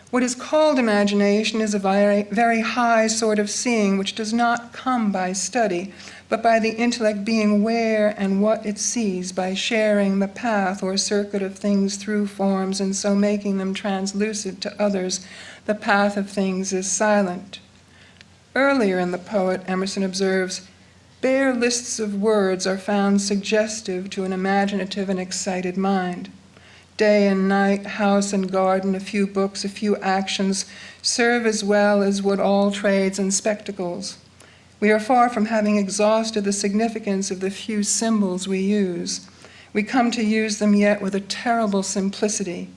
What is called imagination is a very high sort of seeing which does not come by study, but by the intellect being where and what it sees, by sharing the path or circuit of things through forms and so making them translucid to others. The path of things is silent. Earlier in the poet, Emerson observes, bare lists of words are found suggestive to an imaginative and excited mind. Day and night, house and garden, a few books, a few actions, serve as well as would all trades and spectacles. We are far from having exhausted the significance of the few symbols we use. We come to use them yet with a terrible simplicity.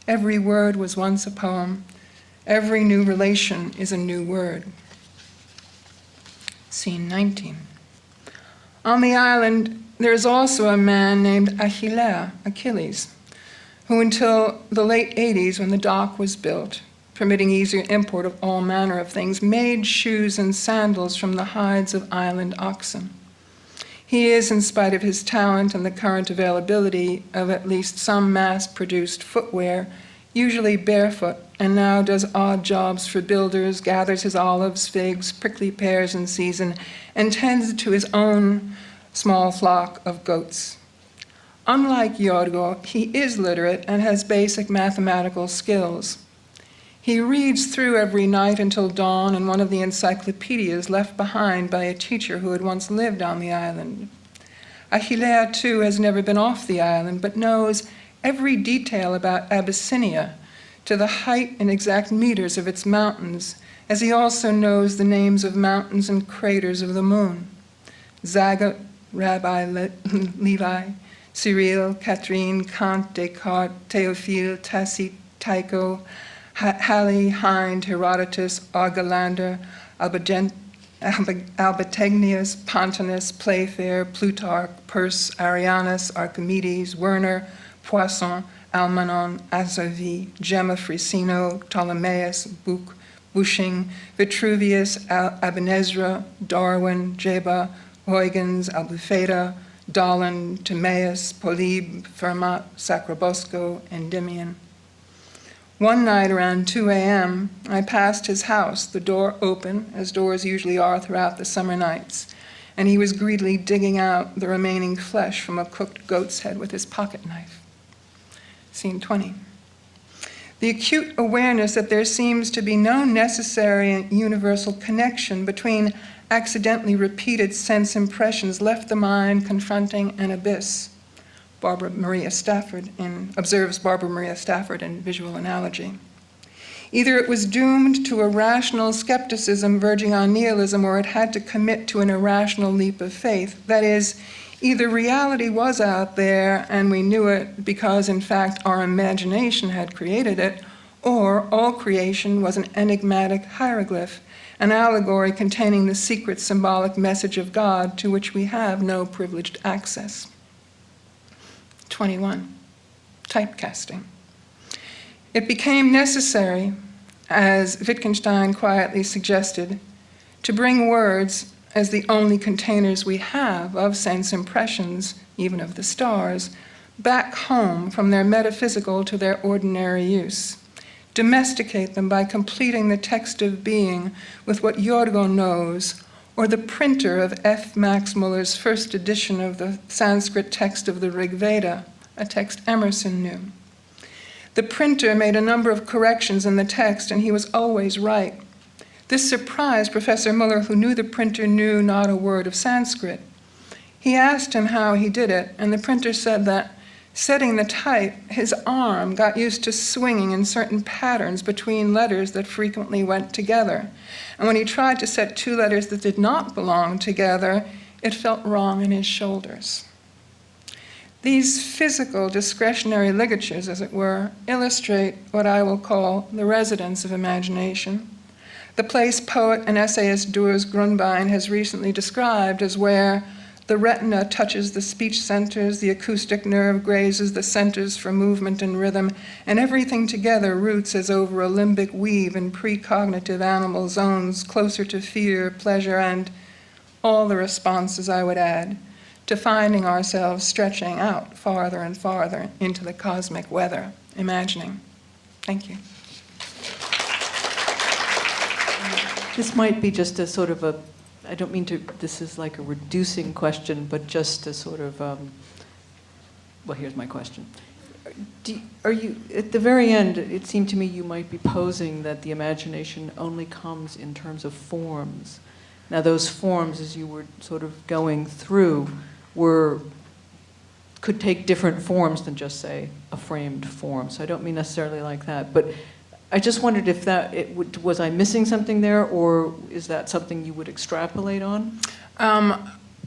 Every word was once a poem. Every new relation is a new word. Scene 19. On the island, there is also a man named Achilles, who until the late 80s, when the dock was built, permitting easier import of all manner of things, made shoes and sandals from the hides of island oxen. He is, in spite of his talent and the current availability of at least some mass-produced footwear, usually barefoot, and now does odd jobs for builders, gathers his olives, figs, prickly pears in season, and tends to his own small flock of goats. Unlike Yorgo, he is literate and has basic mathematical skills. He reads through every night until dawn in one of the encyclopedias left behind by a teacher who had once lived on the island. Achilles, too, has never been off the island, but knows every detail about Abyssinia, to the height and exact meters of its mountains, as he also knows the names of mountains and craters of the moon. Zagat, Rabbi Levi, Cyril, Catherine, Kant, Descartes, Théophile, Tacite, Tycho, Halley, Hind, Herodotus, Argelander, Albategnius, Pontanus, Playfair, Plutarch, Peirce, Arianus, Archimedes, Werner, Poisson, Almanon, Azavi, Gemma Fricino, Ptolemaeus, Buch, Bushing, Vitruvius, Aben-Ezra, Darwin, Jeba, Huygens, Albufeira, Dahlin, Timaeus, Polybe, Fermat, Sacrobosco, Endymion. One night around 2 a.m., I passed his house, the door open, as doors usually are throughout the summer nights, and he was greedily digging out the remaining flesh from a cooked goat's head with his pocket knife. Scene 20. The acute awareness that there seems to be no necessary and universal connection between accidentally repeated sense impressions left the mind confronting an abyss. Observes Barbara Maria Stafford in Visual Analogy. Either it was doomed to a rational skepticism verging on nihilism, or it had to commit to an irrational leap of faith. That is, either reality was out there and we knew it because, in fact, our imagination had created it, or all creation was an enigmatic hieroglyph, an allegory containing the secret symbolic message of God to which we have no privileged access. 21. typecasting. It became necessary, as Wittgenstein quietly suggested, to bring words as the only containers we have of sense impressions, even of the stars, back home from their metaphysical to their ordinary use. Domesticate them by completing the text of being with what Yorgo knows, or the printer of F. Max Muller's first edition of the Sanskrit text of the Rig Veda, a text Emerson knew. The printer made a number of corrections in the text, and he was always right. This surprised Professor Muller, who knew the printer knew not a word of Sanskrit. He asked him how he did it, and the printer said that, setting the type, his arm got used to swinging in certain patterns between letters that frequently went together. And when he tried to set two letters that did not belong together, it felt wrong in his shoulders. These physical discretionary ligatures, as it were, illustrate what I will call the residence of imagination, the place poet and essayist Doris Grunbein has recently described as where the retina touches the speech centers, the acoustic nerve grazes the centers for movement and rhythm, and everything together roots as over a limbic weave in precognitive animal zones closer to fear, pleasure, and all the responses, I would add, to finding ourselves stretching out farther and farther into the cosmic weather, imagining. Thank you. This might be just a sort of a, I don't mean to, this is like a reducing question, but just a sort of, well, here's my question. Are you, at the very end, it seemed to me you might be posing that the imagination only comes in terms of forms. Now those forms, as you were sort of going through, could take different forms than just, say, a framed form. So I don't mean necessarily like that, but I just wondered if was I missing something there, or is that something you would extrapolate on?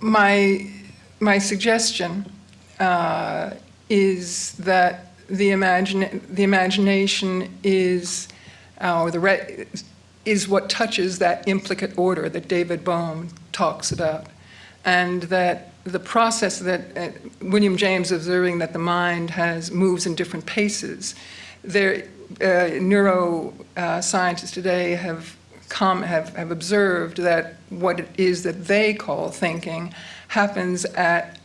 My suggestion is that the imagination is what touches that implicate order that David Bohm talks about, and that the process that William James observing that the mind moves in different paces. Neuroscientists today have observed that what it is that they call thinking happens at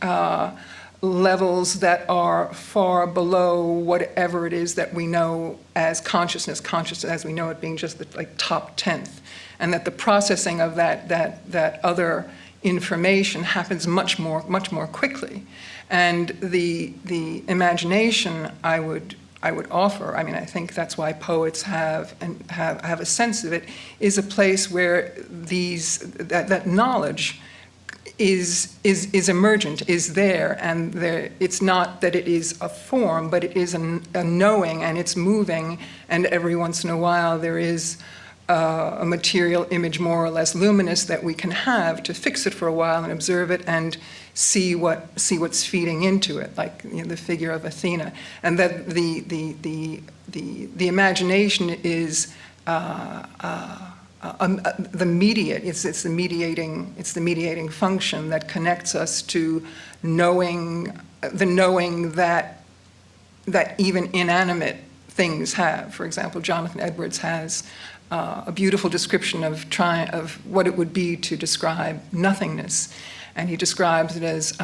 levels that are far below whatever it is that we know as consciousness as we know it being just the top tenth, and that the processing of that other information happens much more quickly, and the imagination I would offer, I mean, I think that's why poets have a sense of it, is a place where that knowledge is emergent, is there, and it's not that it is a form, but it is a knowing, and it's moving, and every once in a while there is a material image more or less luminous that we can have to fix it for a while and observe it and see what's feeding into it, like the figure of Athena, and that the imagination is the mediate. It's the mediating function that connects us to knowing that even inanimate things have. For example, Jonathan Edwards has a beautiful description of what it would be to describe nothingness. And he describes it as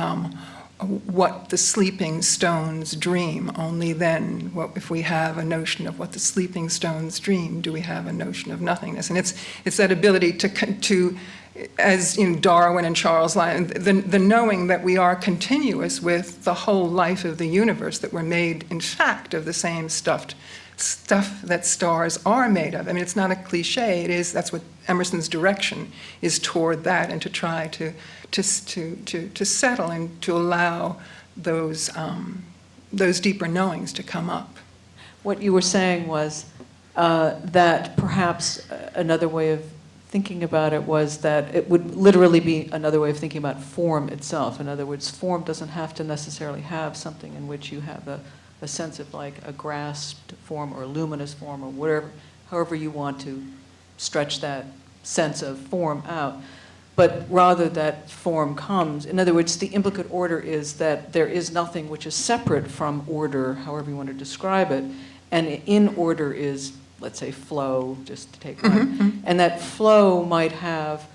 what the sleeping stones dream. Only then, if we have a notion of what the sleeping stones dream, do we have a notion of nothingness. And it's that ability to as in Darwin and Charles Lyell, the knowing that we are continuous with the whole life of the universe, that we're made, in fact, of the same stuff that stars are made of. I mean, it's not a cliche. That's what Emerson's direction is toward that, and to try to settle and to allow those deeper knowings to come up. What you were saying was that perhaps another way of thinking about it was that it would literally be another way of thinking about form itself. In other words, form doesn't have to necessarily have something in which you have a sense of like a grasped form or a luminous form or however you want to stretch that sense of form out. but rather that form comes. In other words, the implicate order is that there is nothing which is separate from order, however you want to describe it, and in order is, let's say, flow, just to take one. And that flow might have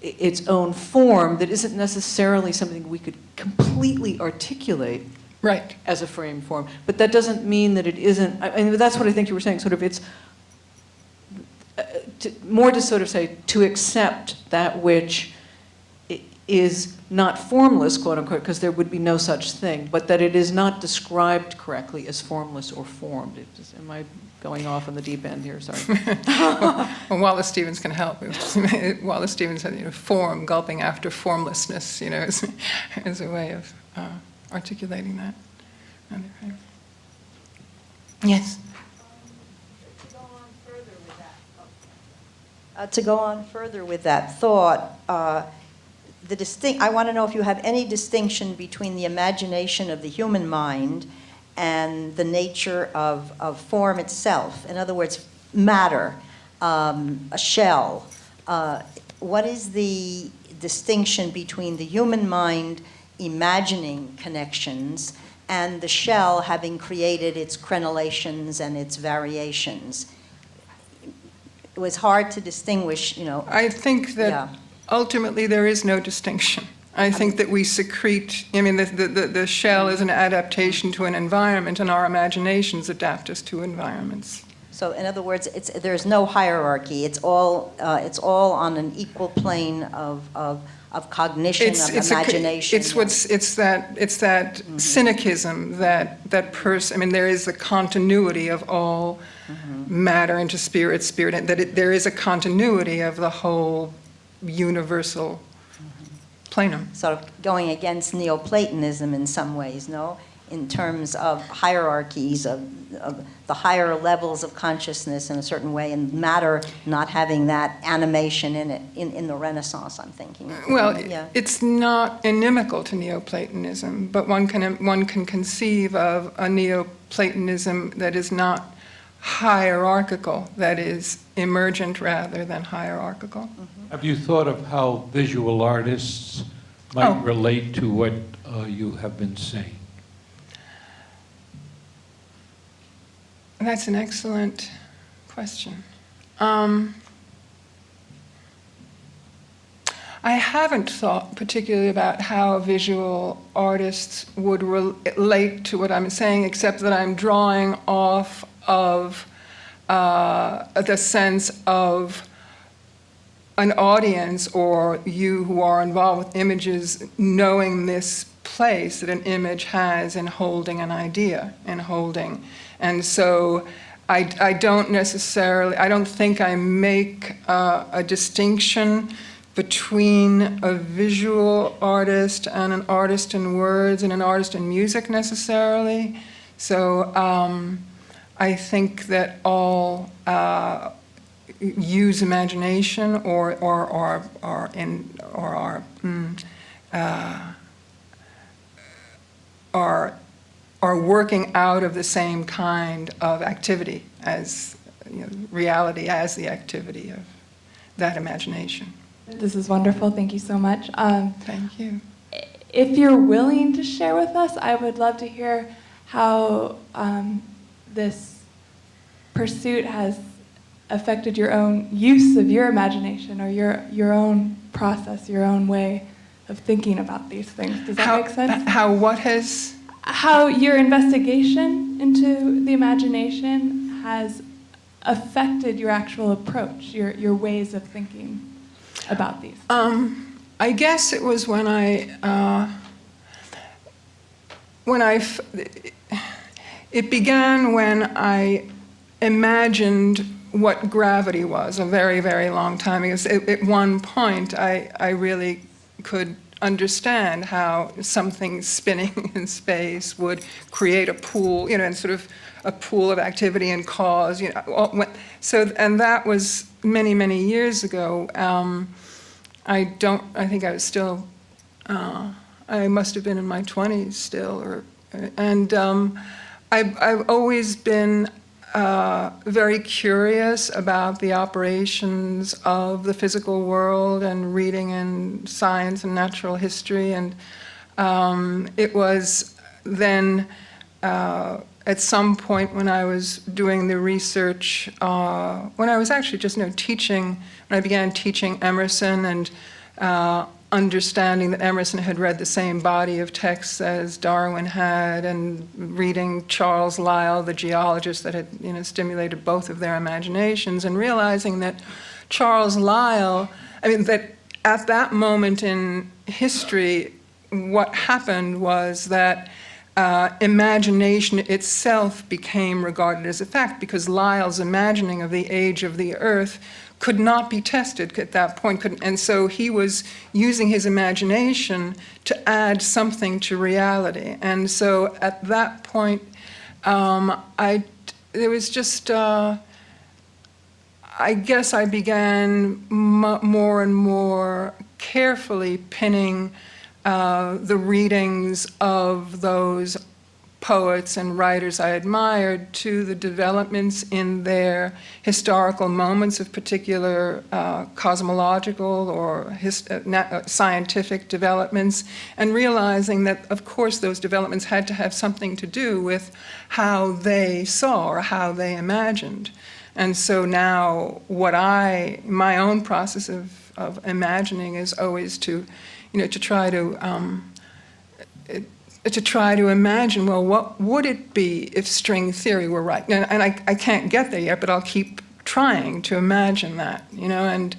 its own form that isn't necessarily something we could completely articulate Right. as a frame form. But that doesn't mean that it isn't, I mean, that's what I think you were saying, sort of it's more to sort of say, to accept that which is not formless, quote unquote, because there would be no such thing, but that it is not described correctly as formless or formed. Am I going off on the deep end here? Sorry. Well, Wallace Stevens can help. Wallace Stevens said, form gulping after formlessness, is a way of articulating that. Yes. To go on further with that thought, I want to know if you have any distinction between the imagination of the human mind and the nature of form itself. In other words, matter, a shell. What is the distinction between the human mind imagining connections and the shell having created its crenellations and its variations? It was hard to distinguish, I think that ultimately there is no distinction. I think that we secrete, the shell is an adaptation to an environment, and our imaginations adapt us to environments. So in other words, there's no hierarchy. It's all on an equal plane of cognition, of imagination. It's that cynicism that there is the continuity of all matter into spirit, and that there is a continuity of the whole universal plenum. Sort of going against Neoplatonism in some ways, no? In terms of hierarchies of the higher levels of consciousness in a certain way, and matter not having that animation in it in the Renaissance, I'm thinking. Well, it's not inimical to Neoplatonism, but one can conceive of a Neoplatonism that is not hierarchical, that is emergent rather than hierarchical. Have you thought of how visual artists might relate to what you have been saying? That's an excellent question. I haven't thought particularly about how visual artists would relate to what I'm saying, except that I'm drawing off of the sense of an audience or you who are involved with images knowing this place that an image has in holding an idea, And so I don't think I make a distinction between a visual artist and an artist in words and an artist in music necessarily. So I think that all use imagination or are working out of the same kind of activity as reality, as the activity of that imagination. This is wonderful. Thank you so much. Thank you. If you're willing to share with us, I would love to hear how this pursuit has affected your own use of your imagination or your own process, your own way of thinking about these things. Does that make sense? How your investigation into the imagination has affected your actual approach, your ways of thinking about these. I guess it was when it began when I imagined what gravity was a very, very long time ago. At one point, I really could understand how something spinning in space would create a pool, and sort of a pool of activity and cause, and that was many, many years ago. I think I was still, I must have been in my 20s still, and I've always been very curious about the operations of the physical world and reading in science and natural history. And it was then at some point when I was doing the research, when I was actually just teaching, when I began teaching Emerson and understanding that Emerson had read the same body of texts as Darwin had, and reading Charles Lyell, the geologist that had stimulated both of their imaginations, and realizing that Charles Lyell, that at that moment in history, what happened was that imagination itself became regarded as a fact, because Lyell's imagining of the age of the Earth could not be tested at that point. And so he was using his imagination to add something to reality. And so at that point, it was just, I guess I began more and more carefully pinning the readings of those poets and writers I admired to the developments in their historical moments of particular cosmological or scientific developments, and realizing that, of course, those developments had to have something to do with how they saw or how they imagined. And so now my own process of imagining is always to try to imagine, well, what would it be if string theory were right? And I can't get there yet, but I'll keep trying to imagine that, and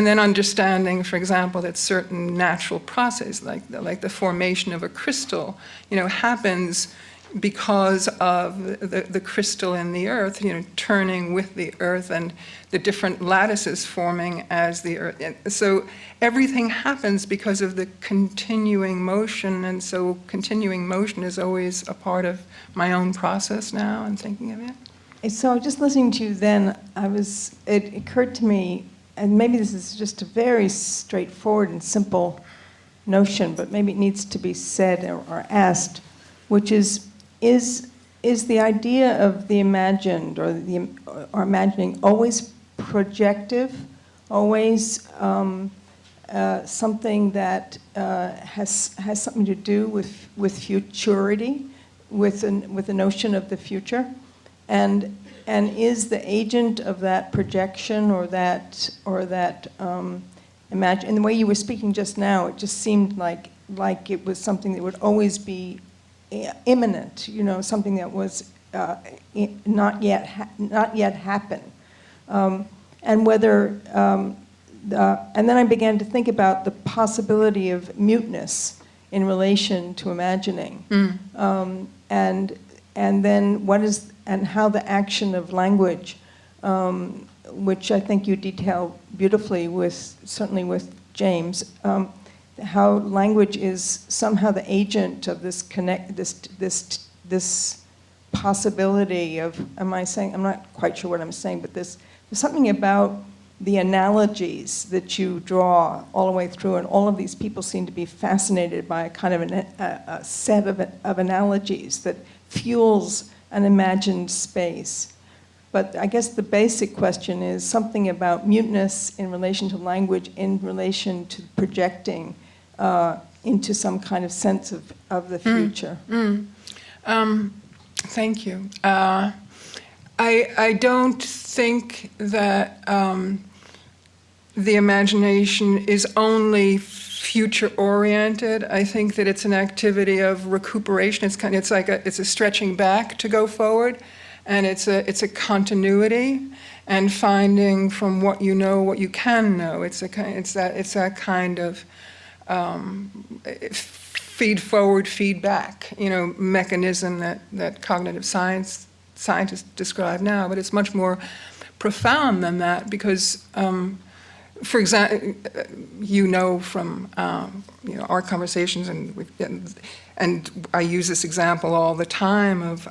then understanding, for example, that certain natural processes, like the formation of a crystal, happens because of the crystal in the earth, turning with the earth, and the different lattices forming as the earth. And so everything happens because of the continuing motion, and so continuing motion is always a part of my own process now and thinking of it. So just listening to you then, it occurred to me, and maybe this is just a very straightforward and simple notion, but maybe it needs to be said or asked, which is the idea of the imagined or imagining always projective, always something that has something to do with futurity, with the notion of the future, and is the agent of that projection or that imagine. And the way you were speaking just now, it just seemed like it was something that would always be imminent, something that was not yet happen, and whether. And then I began to think about the possibility of muteness in relation to imagining, and then how the action of language, which I think you detail beautifully certainly with James. How language is somehow the agent of this possibility of, I'm not quite sure what I'm saying, but there's something about the analogies that you draw all the way through, and all of these people seem to be fascinated by a kind of a set of analogies that fuels an imagined space. But I guess the basic question is something about muteness in relation to language, in relation to projecting into some kind of sense of the future. Thank you. I don't think that the imagination is only future-oriented. I think that it's an activity of recuperation. It's a stretching back to go forward, and it's a continuity, and finding from what you know what you can know. It's that kind of feed forward, feedback, mechanism that cognitive scientists describe now. But it's much more profound than that, because, for example, from our conversations, and I use this example all the time of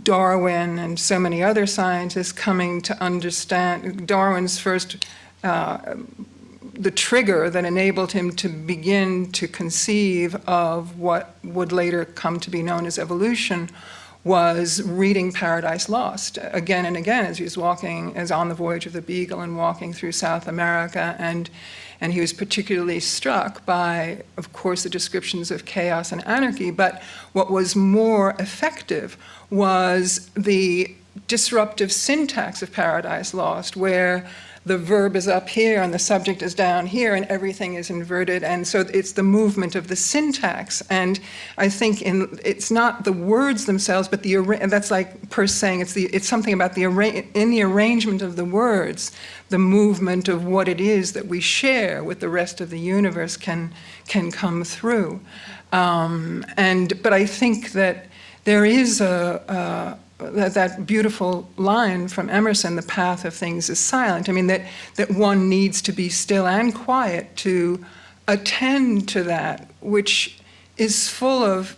Darwin and so many other scientists coming to understand Darwin's first. The trigger that enabled him to begin to conceive of what would later come to be known as evolution was reading Paradise Lost again and again as he was walking, as on the voyage of the Beagle and walking through South America. And he was particularly struck by, of course, the descriptions of chaos and anarchy. But what was more effective was the disruptive syntax of Paradise Lost, where the verb is up here and the subject is down here and everything is inverted. And so it's the movement of the syntax. And I think it's not the words themselves, but that's like Peirce saying it's something about in the arrangement of the words, the movement of what it is that we share with the rest of the universe can come through. But I think that there is that beautiful line from Emerson, the path of things is silent. I mean, that one needs to be still and quiet to attend to that, which is full of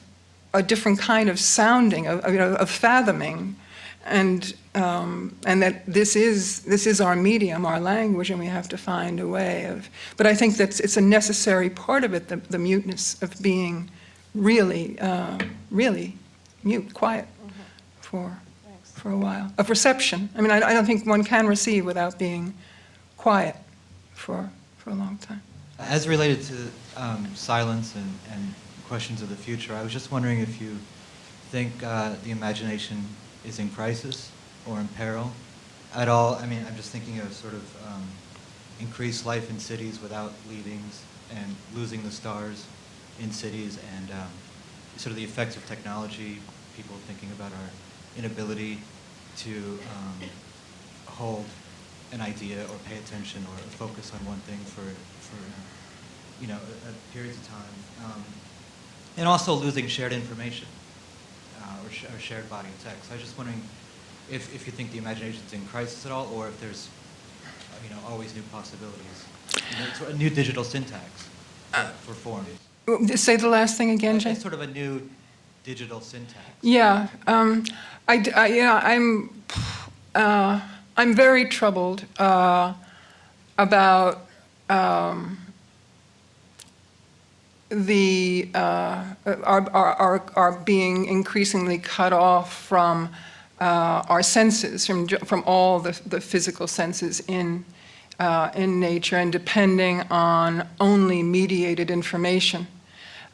a different kind of sounding, of fathoming, and that this is our medium, our language, and we have to find a way of. But I think that it's a necessary part of it, the muteness of being really, really mute, quiet. For a while. Of reception. I mean, I don't think one can receive without being quiet for a long time. As related to silence and questions of the future, I was just wondering if you think the imagination is in crisis or in peril at all. I mean, I'm just thinking of sort of increased life in cities without leavings and losing the stars in cities, and sort of the effects of technology, people thinking about our inability to hold an idea or pay attention or focus on one thing for periods of time, and also losing shared information or shared body of text. I was just wondering if you think the imagination's in crisis at all, or if there's always new possibilities, a new digital syntax for forms. Say the last thing again, Jay. It's sort of a new digital syntax. Yeah, I'm very troubled about our being increasingly cut off from our senses, from all the physical senses in nature, and depending on only mediated information.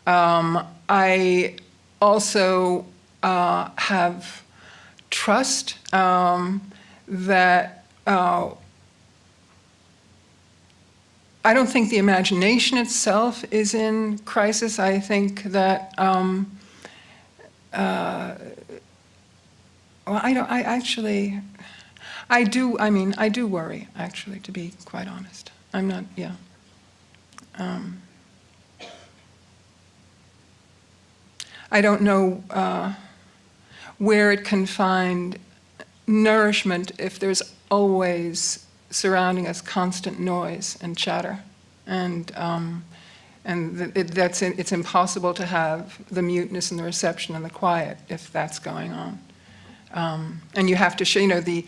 I also have trust that I don't think the imagination itself is in crisis. I think that I do worry, actually, to be quite honest. I'm not, yeah. I don't know where it can find nourishment if there's always surrounding us constant noise and chatter, and it's impossible to have the muteness and the reception and the quiet if that's going on. And you have to show, the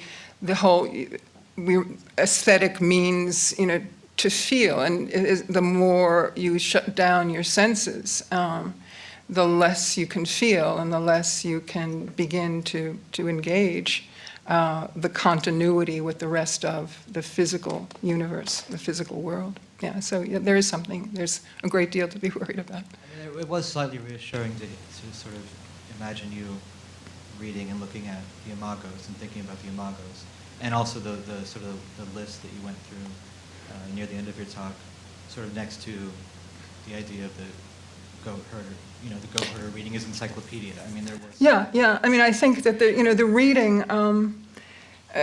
whole aesthetic means, to feel, and the more you shut down your senses, the less you can feel and the less you can begin to engage the continuity with the rest of the physical universe, the physical world. Yeah, so there's a great deal to be worried about. I mean, it was slightly reassuring to sort of imagine you reading and looking at the imagos and thinking about the imagos, and also the sort of the list that you went through near the end of your talk, sort of next to the idea of the goat herder. The goat herder reading his encyclopedia. I mean, there was. Yeah. I mean, I think that the reading,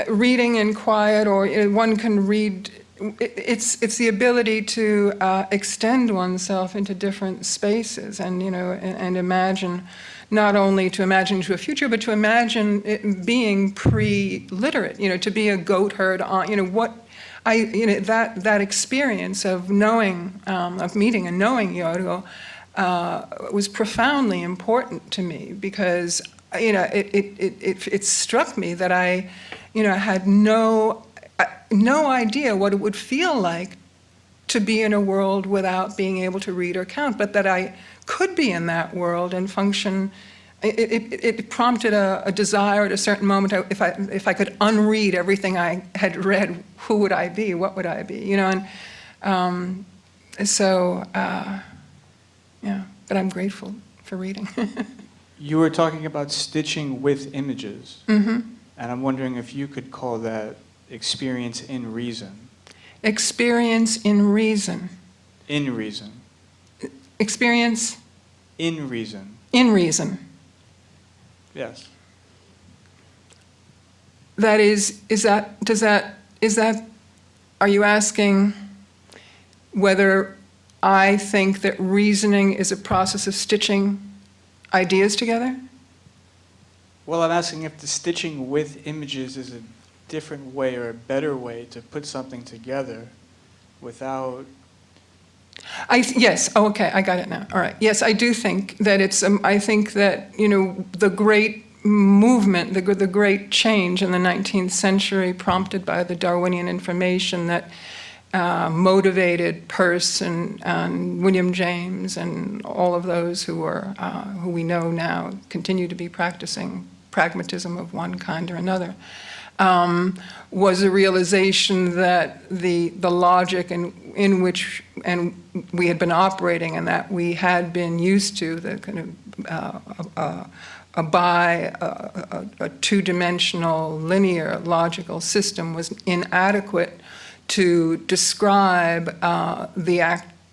reading in quiet, or one can read. It's the ability to extend oneself into different spaces, and and imagine, not only to imagine into a future, but to imagine it being pre-literate. To be a goat herd on. That experience of knowing, of meeting and knowing Yorgo. Was profoundly important to me, because it struck me that I had no idea what it would feel like to be in a world without being able to read or count, but that I could be in that world and function it prompted a desire at a certain moment. If I could unread everything I had read, who would I be? What would I be? You know, and yeah. But I'm grateful for reading. You were talking about stitching with images, Mm-hmm. and I'm wondering if you could call that experience in reason. Experience in reason. In reason. Experience In reason. in reason. Yes. That is that, are you asking whether I think that reasoning is a process of stitching ideas together? Well, I'm asking if the stitching with images is a different way or a better way to put something together without... Yes, oh, okay, I got it now. All right. Yes, I do think that I think that, you know, the great movement, the great change in the 19th century prompted by the Darwinian information that motivated Peirce and William James and all of those who we know now continue to be practicing pragmatism of one kind or another, was a realization that the logic in which we had been operating and that we had been used to, the kind of a two-dimensional linear logical system, was inadequate to describe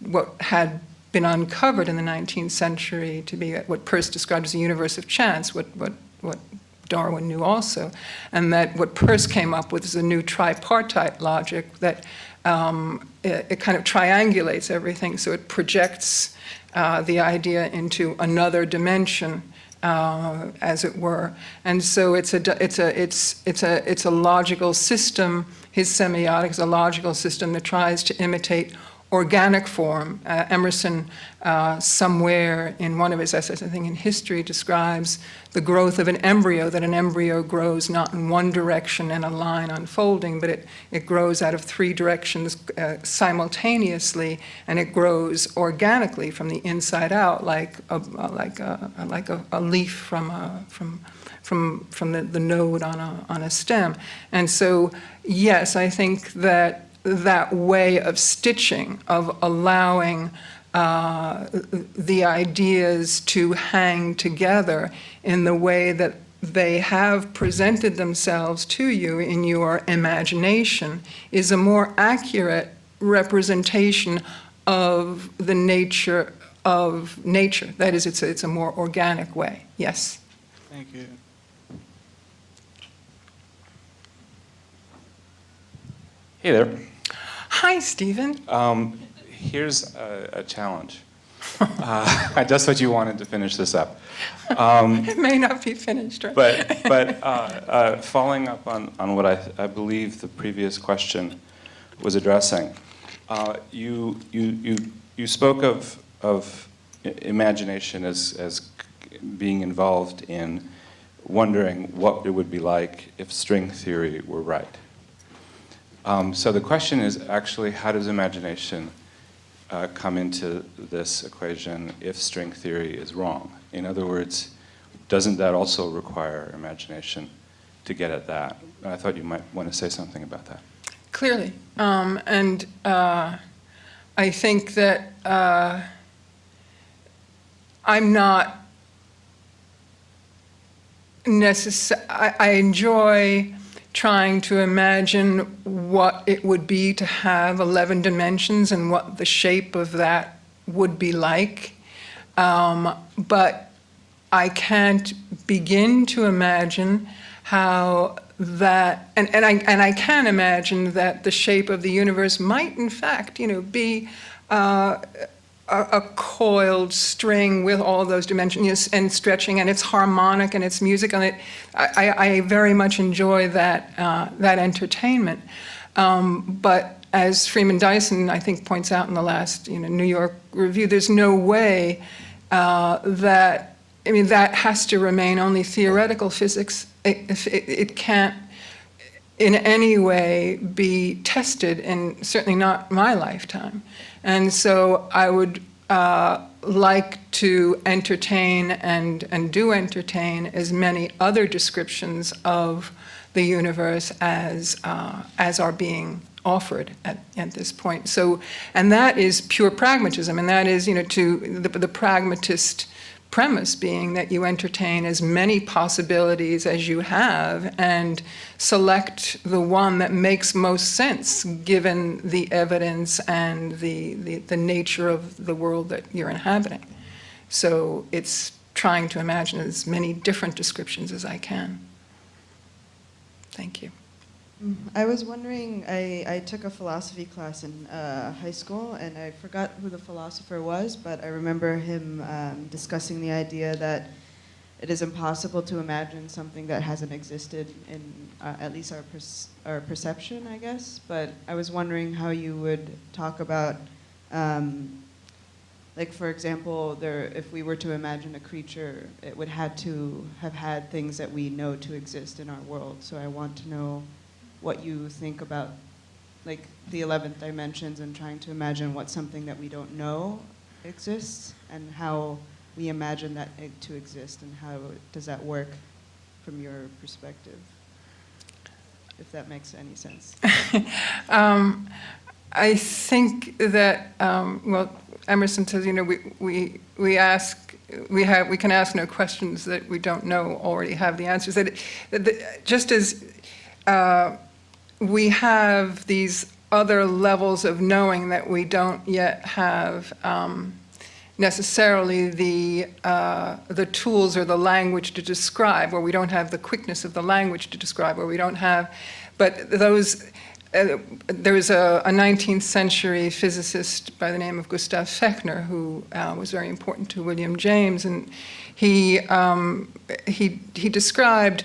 what had been uncovered in the 19th century to be what Peirce described as a universe of chance, what Darwin knew also, and that what Peirce came up with is a new tripartite logic that it kind of triangulates everything, so it projects the idea into another dimension, as it were, and so it's a logical system. His semiotic is a logical system that tries to imitate organic form. Emerson, somewhere in one of his essays, I think in History, describes the growth of an embryo, that an embryo grows not in one direction in a line unfolding, but it grows out of three directions simultaneously, and it grows organically from the inside out, like a leaf from the node on a stem. And so, yes, I think that way of stitching, of allowing the ideas to hang together in the way that they have presented themselves to you in your imagination, is a more accurate representation of the nature of nature. That is, it's a more organic way. Yes. Thank you. Hey there. Hi, Stephen. Here's a challenge. I just thought you wanted to finish this up. It may not be finished, right? But following up on what I believe the previous question was addressing, you spoke of imagination as being involved in wondering what it would be like if string theory were right. So the question is actually, how does imagination come into this equation if string theory is wrong? In other words, doesn't that also require imagination to get at that? And I thought you might want to say something about that. Clearly. And I think that I'm not I enjoy trying to imagine what it would be to have 11 dimensions and what the shape of that would be like. But I can't begin to imagine how that, and I can imagine that the shape of the universe might, in fact, be a coiled string with all those dimensions and stretching, and it's harmonic and it's music, and I very much enjoy that entertainment. But as Freeman Dyson, I think, points out in the last New York Review, there's no way that has to remain only theoretical physics. It can't in any way be tested, and certainly not my lifetime. And so I would like to entertain and do entertain as many other descriptions of the universe as are being offered at this point. So, and that is pure pragmatism, and that is, to the pragmatist premise being that you entertain as many possibilities as you have and select the one that makes most sense given the evidence and the nature of the world that you're inhabiting. So it's trying to imagine as many different descriptions as I can. Thank you. I was wondering, I took a philosophy class in high school, and I forgot who the philosopher was, but I remember him discussing the idea that it is impossible to imagine something that hasn't existed in at least our perception, I guess. But I was wondering how you would talk about, like, for example, if we were to imagine a creature, it would have to have had things that we know to exist in our world. So I want to know what you think about, like, the 11th dimensions and trying to imagine what something that we don't know exists and how we imagine that to exist, and how does that work from your perspective, if that makes any sense. I think that, well, Emerson says, we can ask no questions that we don't know already have the answers. Just as we have these other levels of knowing that we don't yet have necessarily the tools or the language to describe, or we don't have the quickness of the language to describe, or we don't have, but those, there was a 19th century physicist by the name of Gustav Fechner who was very important to William James, and he described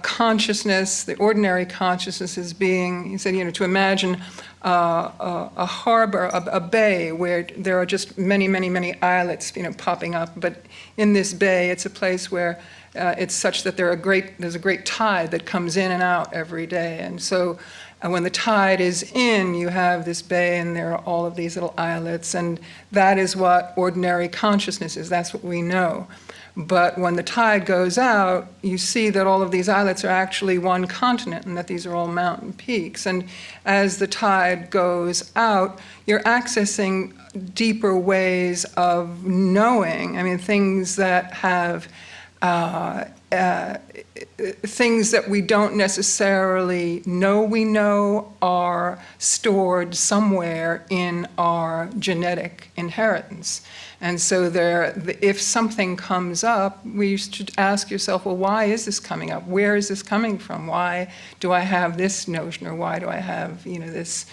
consciousness, the ordinary consciousness, as being, he said, to imagine a harbor, a bay where there are just many, many, many islets, popping up. But in this bay, it's a place where it's such that there's a great tide that comes in and out every day. And so when the tide is in, you have this bay and there are all of these little islets. And that is what ordinary consciousness is. That's what we know. But when the tide goes out, you see that all of these islets are actually one continent and that these are all mountain peaks. And as the tide goes out, you're accessing deeper ways of knowing. I mean, things that have, things that we don't necessarily know we know are stored somewhere in our genetic inheritance. And so if something comes up, we should ask yourself, well, why is this coming up? Where is this coming from? Why do I have this notion, or why do I have, this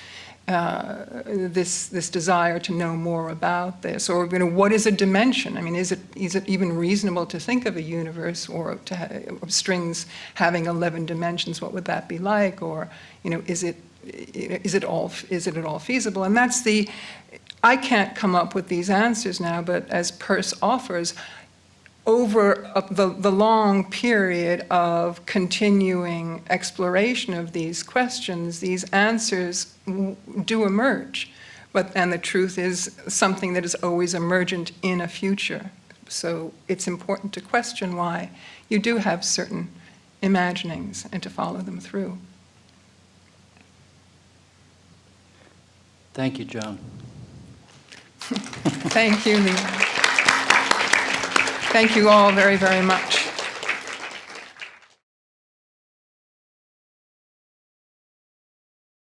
desire to know more about this? Or, what is a dimension? I mean, is it even reasonable to think of a universe or of strings having 11 dimensions? What would that be like? Or, is it all feasible? And that's I can't come up with these answers now, but as Peirce offers, over the long period of continuing exploration of these questions, these answers do emerge. And the truth is something that is always emergent in a future. So it's important to question why you do have certain imaginings and to follow them through. Thank you, Joan. Thank you, Lee. Thank you all very, very much.